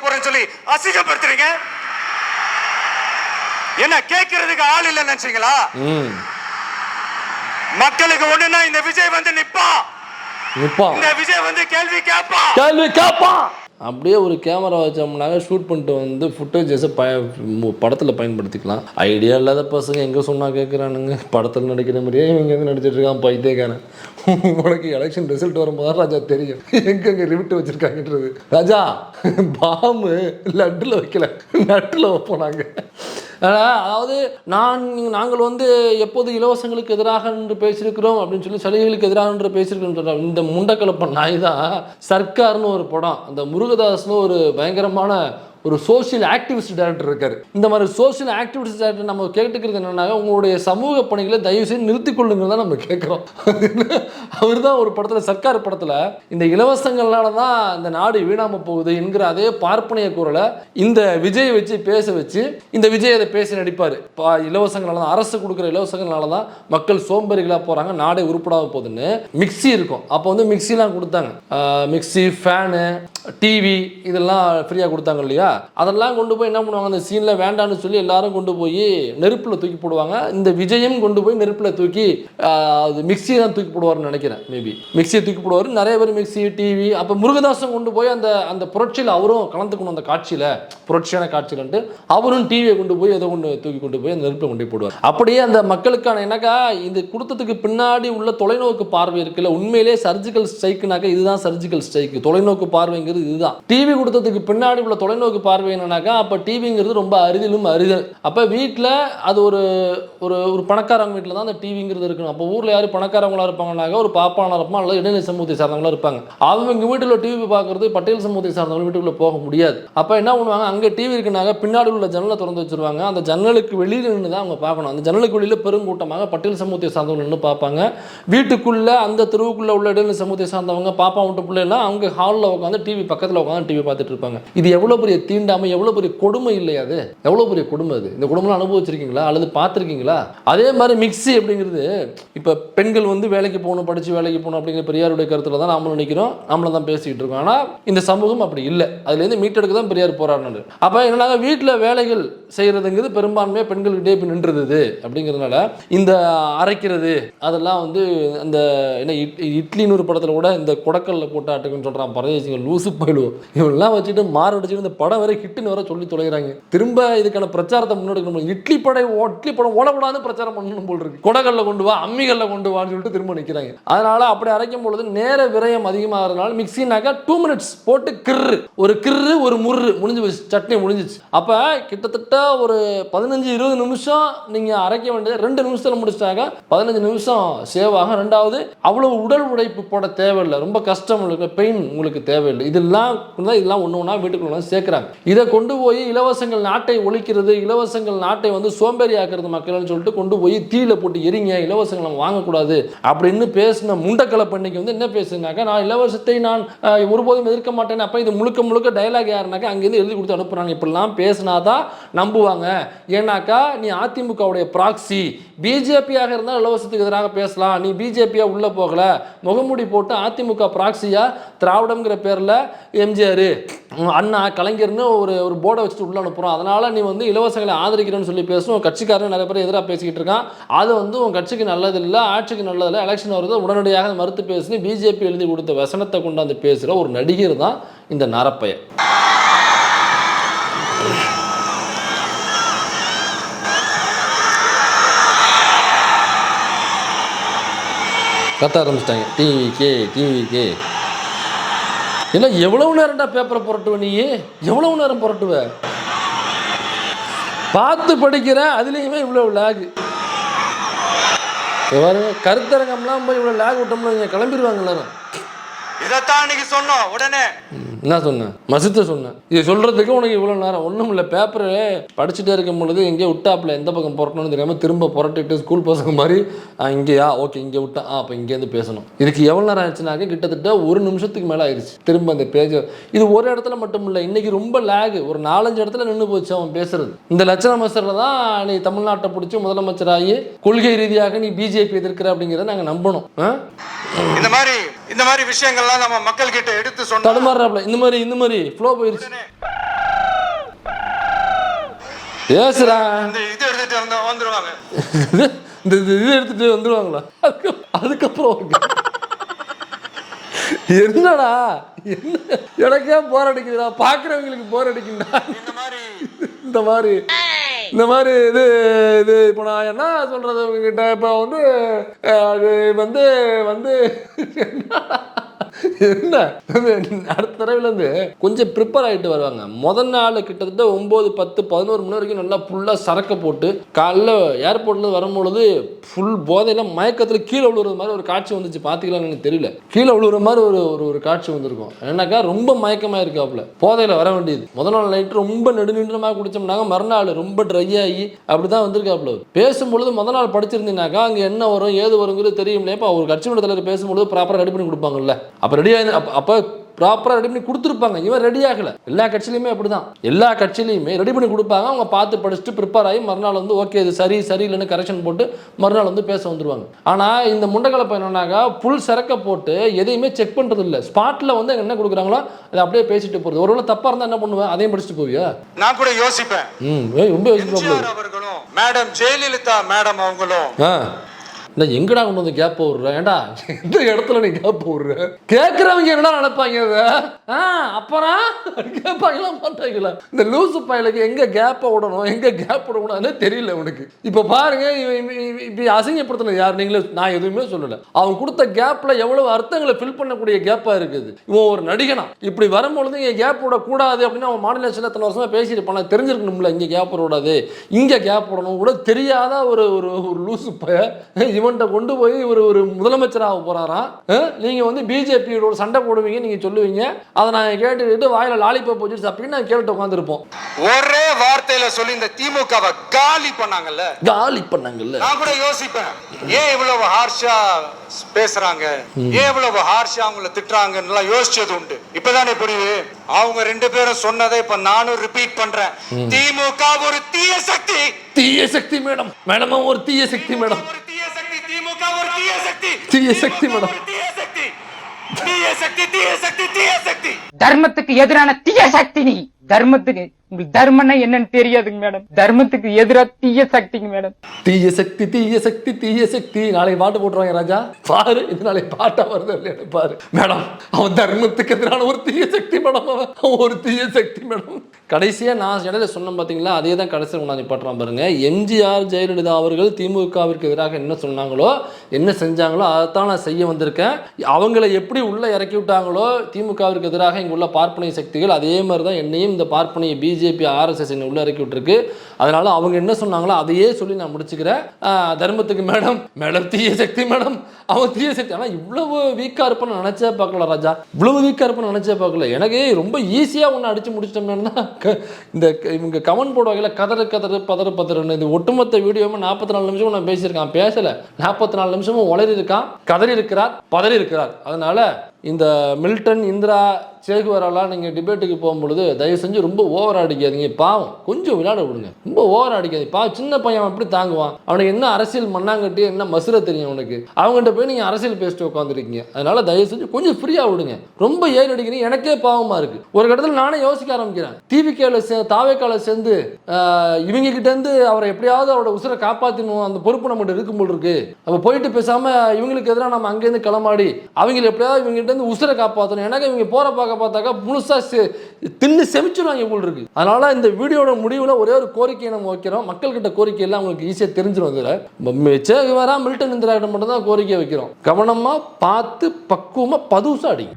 போறேன்னு சொல்லி அசிங்கப்படுத்துறீங்க. என்ன கேட்கறதுக்கு ஆள் இல்ல நினைச்சீங்களா? மக்களுக்கு ஒண்ணுன்னா இந்த விஜய் வந்து நிப்பான், இந்த விஜய் வந்து கேள்வி கேட்பான். அப்படியே ஒரு கேமரா வச்சோம்னாக்க ஷூட் பண்ணிட்டு வந்து ஃபுட்டேஜஸை படத்தில் பயன்படுத்திக்கலாம். ஐடியா இல்லாத பசங்க எங்கே சொன்னால் கேட்குறானுங்க. படத்தில் நடிக்கிற மாதிரியே இவங்க வந்து நடிச்சிட்டு இருக்கான் பைத்தியக்காரன். உனக்கு எலெக்ஷன் ரிசல்ட் வரும்போது ராஜா தெரியும் எங்கெங்கே லிமிட் வச்சுருக்காங்கன்றது. ராஜா பாம்பு லட்டில் வைக்கல, நட்டில் வைப்போம் நாங்கள். அதாவது நாங்கள் வந்து எப்போது இலவசங்களுக்கு எதிராக என்று பேசியிருக்கிறோம் அப்படின்னு சொல்லி சலுகைகளுக்கு எதிராக என்று பேசியிருக்கிறோம் சொல்கிறோம். இந்த முண்டக்கலப்ப நாய் தான் சர்க்கார்னு ஒரு படம், அந்த முருகதாஸ்னு ஒரு பயங்கரமான ஒரு சோஷியல் ஆக்டிவிஸ்ட் டைரக்டர் இருக்காரு. இந்த மாதிரி சோஷியல் ஆக்டிவிஸ்ட் டைரக்டர் நம்ம கேட்டுக்கிறது என்னன்னா, உங்களுடைய சமூக பணிகளை தயவு செய்து நிறுத்திக் கொள்ளுங்க தான் நம்ம கேட்குறோம். அவர் தான் ஒரு படத்தில், சர்க்கார் படத்தில், இந்த இலவசங்கள்னால தான் இந்த நாடு வீணாமல் போகுது என்கிற அதே பார்ப்பனைய குரலை இந்த விஜய் வச்சு பேச வச்சு இந்த விஜய் அதை பேசி நடிப்பார். இலவசங்களால தான், அரசு கொடுக்குற இலவசங்களால தான் மக்கள் சோம்பேறிகளாக போகிறாங்க, நாடே உருப்படாக போகுதுன்னு. மிக்சி இருக்கும், அப்போ வந்து மிக்சிலாம் கொடுத்தாங்க, மிக்சி, ஃபேனு, டிவி இதெல்லாம் ஃப்ரீயாக கொடுத்தாங்க இல்லையா? அதெல்லாம் கொண்டு போய் என்ன பண்ணுவாங்க, அந்த சீனில் வேண்டான்னு சொல்லி எல்லாரும் கொண்டு போய் நெருப்பில் தூக்கி போடுவாங்க. இந்த விஜயம் கொண்டு போய் நெருப்பில் தூக்கி மிக்சியை தான் தூக்கி போடுவார்னு நினைக்கிறேன். மேபி மிக்சியை தூக்கி போடுவார். நிறைய பேர் மிக்சி, டிவி. அப்போ முருகதாசன் கொண்டு போய் அந்த புரட்சியில் அவரும் கலந்துக்கணும், அந்த காட்சியில் புரட்சியான காட்சியில்ட்டு அவரும் டிவியை கொண்டு போய் ஏதோ தூக்கி போய் அந்த நெருப்பில் கொண்டு போடுவார். அப்படியே அந்த மக்களுக்கான என்னக்கா இந்த கொடுத்ததுக்கு பின்னாடி உள்ள தொலைநோக்கு பார்வை இருக்குல்ல, உண்மையிலே சர்ஜிக்கல் ஸ்ட்ரைக்குனாக்கா இதுதான் சர்ஜிக்கல் ஸ்ட்ரைக். தொலைநோக்கு பார்வைங்கிறது இதுதான். டிவி கொடுத்ததுக்கு பின்னாடி உள்ள தொலைநோக்கு பார்வை என்னன்னாக்கா, அப்போ டிவிங்கிறது ரொம்ப அரிதிலும் அரிதல். அப்போ வீட்டில் அது ஒரு ஒரு பணக்காரங்க வீட்டில் தான் அந்த டிவிங்கிறது இருக்கணும். அப்போ ஊரில் யார் பணக்காரவங்களா இருப்பாங்கன்னாக்கா ஒரு பாப்பானா இருப்பான், அல்லது இடைநிலை சமூகத்தை சார்ந்தவங்களா இருப்பாங்க. அவங்க வீட்டில் டிவி பார்க்கறது பட்டியல் சமூகத்தை சார்ந்தவங்க வீட்டுக்குள்ளே போக முடியாது. அப்போ என்ன பண்ணுவாங்க, அங்கே டிவி இருக்குனாக்க பின்னாடி உள்ள ஜன்னலை திறந்து வச்சிருவாங்க. அந்த ஜன்னலுக்கு வெளியில் நின்று தான் அவங்க பார்க்கணும். அந்த ஜன்னலுக்கு வெளியில் பெருங்கூட்டமாக பட்டியல் சமூகத்தை சார்ந்தவங்க நின்று பார்ப்பாங்க. வீட்டுக்குள்ளே அந்த தெருவுக்குள்ளே உள்ள இடைநிலை சமூகத்தை சார்ந்தவங்க பாப்பா விட்டு பிள்ளைலாம் அவங்க ஹாலில் உட்காந்து டிவி பக்கத்தில் உட்காந்து டிவி பார்த்துட்டு இருப்பாங்க. இது எவ்வளோ பெரிய தீண்டாமை, எவ்வளோ பெரிய கொடுமை இல்லையா? அது எவ்வளோ பெரிய கொடுமை. அது இந்த கொடுமைலாம் அனுபவிச்சிருக்கீங்களா அல்லது பார்த்துருக்கீங்களா? அதே மாதிரி மிக்சி அப்படிங்கிறது, இப்போ பெண்கள் வந்து வேலைக்கு போகணும், படித்து வேலைக்கு போகணும் அப்படிங்கிற பெரியாருடைய கருத்தில் தான் நாமளும் நினைக்கிறோம், நம்மள தான் பேசிக்கிட்டு இருக்கோம். ஆனால் இந்த சமூகம் அப்படி இல்லை. அதுலேருந்து மீட்டெடுக்க தான் பெரியார் போராடினாரு. அப்போ என்னன்னா, வீட்டில் வேலைகள் செய்கிறதுங்கிறது பெரும்பான்மையாக பெண்கள்கிட்டே இப்போ நின்றுது. அப்படிங்கிறதுனால இந்த அரைக்கிறது அதெல்லாம் வந்து அந்த என்ன இட்லின்னு ஒரு படத்தில் கூட இந்த குடக்கல்ல போட்டு ஆட்டுக்குன்னு சொல்கிறான் பரதேசிங்க, லூசு போயிடுவோம். இவெல்லாம் வச்சுட்டு மாரடிச்சுட்டு இந்த படம் வரை ஹிட்டுன்னு வர சொல்லி தொலைகிறாங்க. திரும்ப இதுக்கான பிரச்சாரத்தை முன்னெடுக்கணும். இட்லி படம் ஓடக்கூடாதுன்னு பிரச்சாரம் பண்ணணும் போல் இருக்கு. குடக்கல்ல கொண்டு வா, அம்மிகள்ல கொண்டு வான்னு சொல்லிட்டு திரும்ப நிற்கிறாங்க. அதனால அப்படி அரைக்கும் பொழுது நேர விரயம் அதிகமாகிறதுனால மிக்சினாக்கா 2 minutes போட்டு கிர்ரு ஒரு முர்ரு முடிஞ்சு போச்சு, சட்னி முடிஞ்சிச்சு. அப்போ கிட்டத்தட்ட ஒரு 15-20 நிமிஷம் நீங்கள் அரைக்க வேண்டியது 2 நிமிஷத்தில் முடிச்சிட்டாங்க. 15 நிமிஷம் சேவ் ஆகும். ரெண்டாவது அவ்வளவு உடல் உழைப்பு போட தேவையில்லை, ரொம்ப கஷ்டம் இல்லை, பெயின் உங்களுக்கு தேவையில்லை. இதெல்லாம் ஒன்று ஒன்றா வீட்டுக்குள்ள சேர்க்குறாங்க. இதை கொண்டு போய் இலவசங்கள் நாட்டை ஒழிக்கிறது, இலவசங்கள் நாட்டை வந்து சோம்பேறி ஆக்குறது மக்கள்னு சொல்லிட்டு கொண்டு போய் தீயில போட்டு எரிங்க, இலவசங்களை நம்ம வாங்கக்கூடாது அப்படின்னு பேசின முண்டக்கலப்பண்ணிக்கு வந்து என்ன பேசுனாக்கா, நான் இலவசத்தை நான் ஒருபோதும் எதிர்க்க மாட்டேன்னு. அப்போ இது முழுக்க டைலாக் யாருனாக்கா அங்கேருந்து எழுதி கொடுத்து அனுப்புறாங்க. இப்படிலாம் பேசினாதான் நம்புவாங்க. ஏன்னாக்கா நீ அதிமுகவுடைய ப்ராக்சி, பிஜேபியாக இருந்தால் இலவசத்துக்கு எதிராக பேசலாம், நீ பிஜேபியா உள்ள போகல, முகமூடி போட்டு அதிமுக ப்ராக்சியா திராவிடம்ங்கிற பேரில் எம்ஜிஆர், அண்ணா, கலைஞர்னு ஒரு போர்டை வச்சுட்டு உள்ள அனுப்புகிறோம், அதனால நீ வந்து இலவசங்களை ஆதரிக்கிறேன்னு சொல்லி பேசணும். கட்சிக்காரன் நிறைய பேர் எதிராக பேசிக்கிட்டு இருக்கான். அது வந்து உன் கட்சிக்கு நல்லது இல்லை, ஆட்சிக்கு நல்லது இல்லை, எலெக்ஷன் வருது உடனடியாக மறுத்து பேசுன்னு பிஜேபி எழுதி கொடுத்த வசனத்தை கொண்டாந்து பேசுகிற ஒரு நடிகர் தான் இந்த நரப்பைய. கத்த ஆரம்பிச்சிட்டாங்க, டிவிக்கே இல்லை. எவ்வளவு நேரம்டா பேப்பரை புரட்டுவ நீ? எவ்வளவு நேரம் புரட்டுவ? பார்த்து படிக்கிற, அதுலேயுமே இவ்வளோ லேக். கருத்தரங்கம்லாம் போய் இவ்வளோ லேக் விட்டோம்னா கிளம்பிடுவாங்க எல்லாரும். இதைத்தான் இன்னைக்கு சொன்னோம். உடனே என்ன சொன்னேன்? மசித்த சொன்னேன். இது சொல்கிறதுக்கு உனக்கு இவ்வளோ நேரம் ஒன்றும் இல்லை. பேப்பரு படிச்சுட்டே இருக்கும் பொழுது எங்கேயோ விட்டாப்பில் எந்த பக்கம் புரட்டணும்னு தெரியாமல் திரும்ப புரட்டிட்டு ஸ்கூல் பசங்க மாதிரி இங்கேயா ஓகே இங்கே விட்டா அப்போ இங்கேருந்து பேசணும். இதுக்கு எவ்வளோ நேரம் ஆயிடுச்சுனாக்க கிட்டத்தட்ட 1 நிமிஷத்துக்கு மேலே ஆயிடுச்சு. திரும்ப அந்த பேஜ் இது ஒரு இடத்துல மட்டும் இல்லை, இன்றைக்கி ரொம்ப லேகு. ஒரு 4-5 இடத்துல நின்று போச்சு அவன் பேசுறது. இந்த லட்சண மசரில் தான் நீ தமிழ்நாட்டை பிடிச்சி முதலமைச்சராகி கொள்கை ரீதியாக நீ பிஜேபி எதிர்க்கிற அப்படிங்கிறத நாங்கள் நம்பணும். இந்த மாதிரி விஷயங்கள்லாம் நம்ம மக்கள் கிட்ட எடுத்து சொன்னா தடுமாறுறாப்ல. இந்த மாதிரி ஃப்ளோ போயிருச்சு. பேசுறா இது எடுத்துட்டு வந்துருவாங்க. இந்த இது எடுத்துட்டு வந்துருவாங்களா? அதுக்கப்புறம் என்னடா என்ன எனக்கே போர் அடிக்குதுடா, பாக்குறவங்களுக்கு போர் அடிக்குண்டா. இந்த மாதிரி இது இப்போ நான் என்ன சொல்றது உங்ககிட்ட, இப்போ வந்து என்ன அடுத்த தடவைலேருந்து கொஞ்சம் ப்ரிப்பேர் ஆகிட்டு வருவாங்க. முதல் நாள் கிட்டத்தட்ட 9, 10, 11 மணி வரைக்கும் நல்லா ஃபுல்லாக சரக்கு போட்டு காலைல ஏர்போர்ட்லேருந்து வரும்பொழுது ஃபுல் போதையில் மயக்கத்தில் கீழே விழுவுற மாதிரி ஒரு காட்சி வந்துச்சு. பார்த்துக்கலான்னு எனக்கு தெரியல. கீழே விழுவுற மாதிரி ஒரு காட்சி வந்திருக்கும். என்னக்கா ரொம்ப மயக்கமாக இருக்காப்புல, போதையில் வர வேண்டியது. முதல் நாள் நைட்டு ரொம்ப நெடுநீண்டமாக குடிச்சோம்னாங்க, மறுநாள் ரொம்ப ட்ரை ஆகி அப்படி தான் வந்திருக்காப்புல. பேசும்பொழுது முதல் நாள் படிச்சிருந்தீங்கன்னாக்கா அங்கே என்ன வரும் ஏது வருங்கிறது தெரியும் இல்லையா? இப்போ அவர் கட்சியோட தலைவர் பேசும்பொழுது ப்ராப்பராக ரெடி பண்ணி கொடுப்பாங்கல்ல. அப்போ ரெடியாக அப்போ ப்ராப்பராக ரெடி பண்ணி கொடுத்துருப்பாங்க. இவன் ரெடி ஆகலை. எல்லா கட்சியிலையுமே அப்படிதான். எல்லா கட்சியிலையுமே ரெடி பண்ணி கொடுப்பாங்க. அவங்க பார்த்து படிச்சுட்டு ப்ரிப்பேர் ஆகி மறுநாள் வந்து ஓகே இது சரி இல்லைன்னு கரெக்ஷன் போட்டு மறுநாள் வந்து பேச வந்துருவாங்க. ஆனால் இந்த முண்டகலப்பை என்னன்னாக்கா ஃபுல் சரக்கை போட்டு எதையுமே செக் பண்ணுறது இல்லை. ஸ்பாட்டில் வந்து என்ன கொடுக்குறாங்களோ அதை அப்படியே பேசிட்டு போகிறது. ஒருவேளை தப்பாக இருந்தால் என்ன பண்ணுவேன்? அதையும் படிச்சுட்டு போவியா? நான் கூட யோசிப்பேன். ரொம்ப யோசிப்பேன். அவர்களும் மேடம் ஜெயலலிதா மேடம் அவங்களும் எங்கடா கொண்டு வந்து கேப் விடுற? ஏண்டா எந்த இடத்துல நீ கேப் விடுற? கேட்கறவங்க என்னடா நினைப்பாங்க? அப்புறம் கேட்பாங்களா மாட்டாங்களா? இந்த லூசு பயலுக்கு எங்க கேப்பை விடணும் எங்க கேப் விடக்கூடாதுன்னு தெரியல உனக்கு. இப்ப பாருங்க, இப்படி அசிங்கப்படுத்தின யார்? நீங்களே. நான் எதுவுமே சொல்லல. அவங்க கொடுத்த கேப்ல எவ்வளவு அர்த்தங்களை ஃபில் பண்ணக்கூடிய கேப்பா இருக்குது. இவன் ஒரு நடிகனா இப்படி வரும்பொழுது இங்க கேப் விடக்கூடாது அப்படின்னு அவன் மாநிலத்தில் எத்தனை வருஷமா பேசிட்டு போனா தெரிஞ்சிருக்கணும்ல. இங்க கேப் விடக்கூடாது இங்க கேப் விடணும் கூட தெரியாத ஒரு லூசு பய இவன்ட்ட கொண்டு போய் ஒரு முதலமைச்சராக போறாராம். நீங்க வந்து பிஜேபியோட சண்டை போடுவீங்க, நீங்க சொல்லுவீங்க. அதை நான் கேட்டுக்கிட்டு வாயில லாலிபாப் வச்சுட்டு அப்படின்னு நான் கேட்டு உட்காந்துருப்போம். ஒரே வார்த்தையில சொல்லி இந்த திமுகவை காலி பண்ணாங்கல்ல. நான் கூட யோசிப்பேன், ஏன் இவ்வளவு ஹார்ஷா பேசுறாங்க, ஏன் இவ்வளவு ஹார்ஷா அவங்கள திட்டுறாங்கன்னு யோசிச்சது உண்டு. இப்பதானே புரியுது. அவங்க 2 பேரும் சொன்னதை இப்ப நானும் ரிப்பீட் பண்றேன். திமுக ஒரு தீய சக்தி மேடம். ஒரு தீய சக்தி மேடம். திமுக ஒரு தீய சக்தி மேடம். தீய சக்தி தர்மத்துக்கு எதிரான தீய சக்தி. நீ தர்மத்துக்கு உங்களுக்கு தர்மம்னா என்னன்னு தெரியாதுங்க மேடம். தர்மத்துக்கு எதிராக தீய சக்திங்க மேடம். தீய சக்தி. நாளைக்கு பாட்டு போட்டுருவாங்க ராஜா. பாரு, இது நாளைக்கு பாட்டா வருது இல்லையா பாரு. மேடம் அவன் தர்மத்துக்கு எதிரான ஒரு தீய சக்தி மேடம். அவன் ஒரு தீய சக்தி மேடம். கடைசியா நான் இடையில சொன்னேன் பாத்தீங்களா, அதே தான் கடைசியில் கொண்டாந்து பாட்டுறான் பாருங்க. எம்ஜிஆர் ஜெயலலிதா அவர்கள் திமுகவிற்கு எதிராக என்ன சொன்னாங்களோ என்ன செஞ்சாங்களோ அதைத்தான் நான் செய்ய வந்திருக்கேன். அவங்கள எப்படி உள்ள இறக்கி விட்டாங்களோ திமுகவிற்கு எதிராக இங்க உள்ள பார்ப்பனை சக்திகள், அதே மாதிரி தான் என்னையும் இந்த பார்ப்பனையை பிஜேபி ஆர்எஸ்எஸ் உள்ள இறக்கி விட்டுருக்கு. அதனால அவங்க என்ன சொன்னாங்களோ அதையே சொல்லி நான் முடிச்சுக்கிறேன். தர்மத்துக்கு மேடம் தீய சக்தி மேடம். அவன் தீய சக்தி. ஆனால் இவ்வளவு வீக்கா இருப்பான்னு நினைச்சே பார்க்கல ராஜா. இவ்வளவு வீக்கா இருப்பான்னு நினைச்சே பார்க்கல. எனக்கு ரொம்ப ஈஸியா ஒன்று அடிச்சு முடிச்சிட்டோம்னா இந்த இவங்க கமெண்ட் போடுவாங்கல்ல, பதறுன்னு. இது ஒட்டுமொத்த வீடியோவும் 44 நிமிஷமும் நான் பேசியிருக்கேன். பேசல 44 நிமிஷமும் உளறி இருக்கான், கதறி இருக்கிறார், பதறி இருக்கிறார். அதனால இந்த மில்டன், இந்திரா, சேகுவரெல்லாம் நீங்கள் டிபேட்டுக்கு போகும்பொழுது தயவு செஞ்சு ரொம்ப ஓவர் அடிக்காதீங்க. பாவம், கொஞ்சம் விளையாட விடுங்க. ரொம்ப ஓவர் அடிக்காது. சின்ன பையன் எப்படி தாங்குவான்? அவனுக்கு என்ன அரசியல் மண்ணாங்கட்டி என்ன மசுர தெரியும் அவனுக்கு. அவங்ககிட்ட போய் நீங்கள் அரசியல் பேசிட்டு உட்காந்துருக்கீங்க. அதனால தயவு செஞ்சு கொஞ்சம் ஃப்ரீயாக விடுங்க. ரொம்ப ஏறி அடிக்கிறீங்க. எனக்கே பாவமாக இருக்கு. ஒரு இடத்துல நானே யோசிக்க ஆரம்பிக்கிறேன். டிவிகேல தாவேக்கால சேர்ந்து இவங்க கிட்ட இருந்து அவரை எப்படியாவது அவரோட உசுரை காப்பாற்றணும், அந்த பொறுப்பு நம்மகிட்ட இருக்கும் போல் இருக்கு. அப்போ போயிட்டு பேசாம இவங்களுக்கு எதிராக நம்ம அங்கேருந்து கிளம்பாடி அவங்களை எப்படியாவது இவங்க உசுரை காப்பாற்றணும். எனக்கு இவங்க போற பார்த்தாக்கா முழுசா தின்னு செமிச்சிருவாங்க போல் இருக்கு. அதனால இந்த வீடியோட முடிவுல ஒரே ஒரு கோரிக்கையை நம்ம வைக்கிறோம். மக்கள் கிட்ட கோரிக்கை எல்லாம் உங்களுக்கு ஈஸியா தெரிஞ்சிடும். இதுல சேகுவேரா, மில்டன், இந்திரா கிட்ட மட்டும் தான் கோரிக்கை வைக்கிறோம். கவனமா பார்த்து பக்குவமா பதுசா அடிங்க.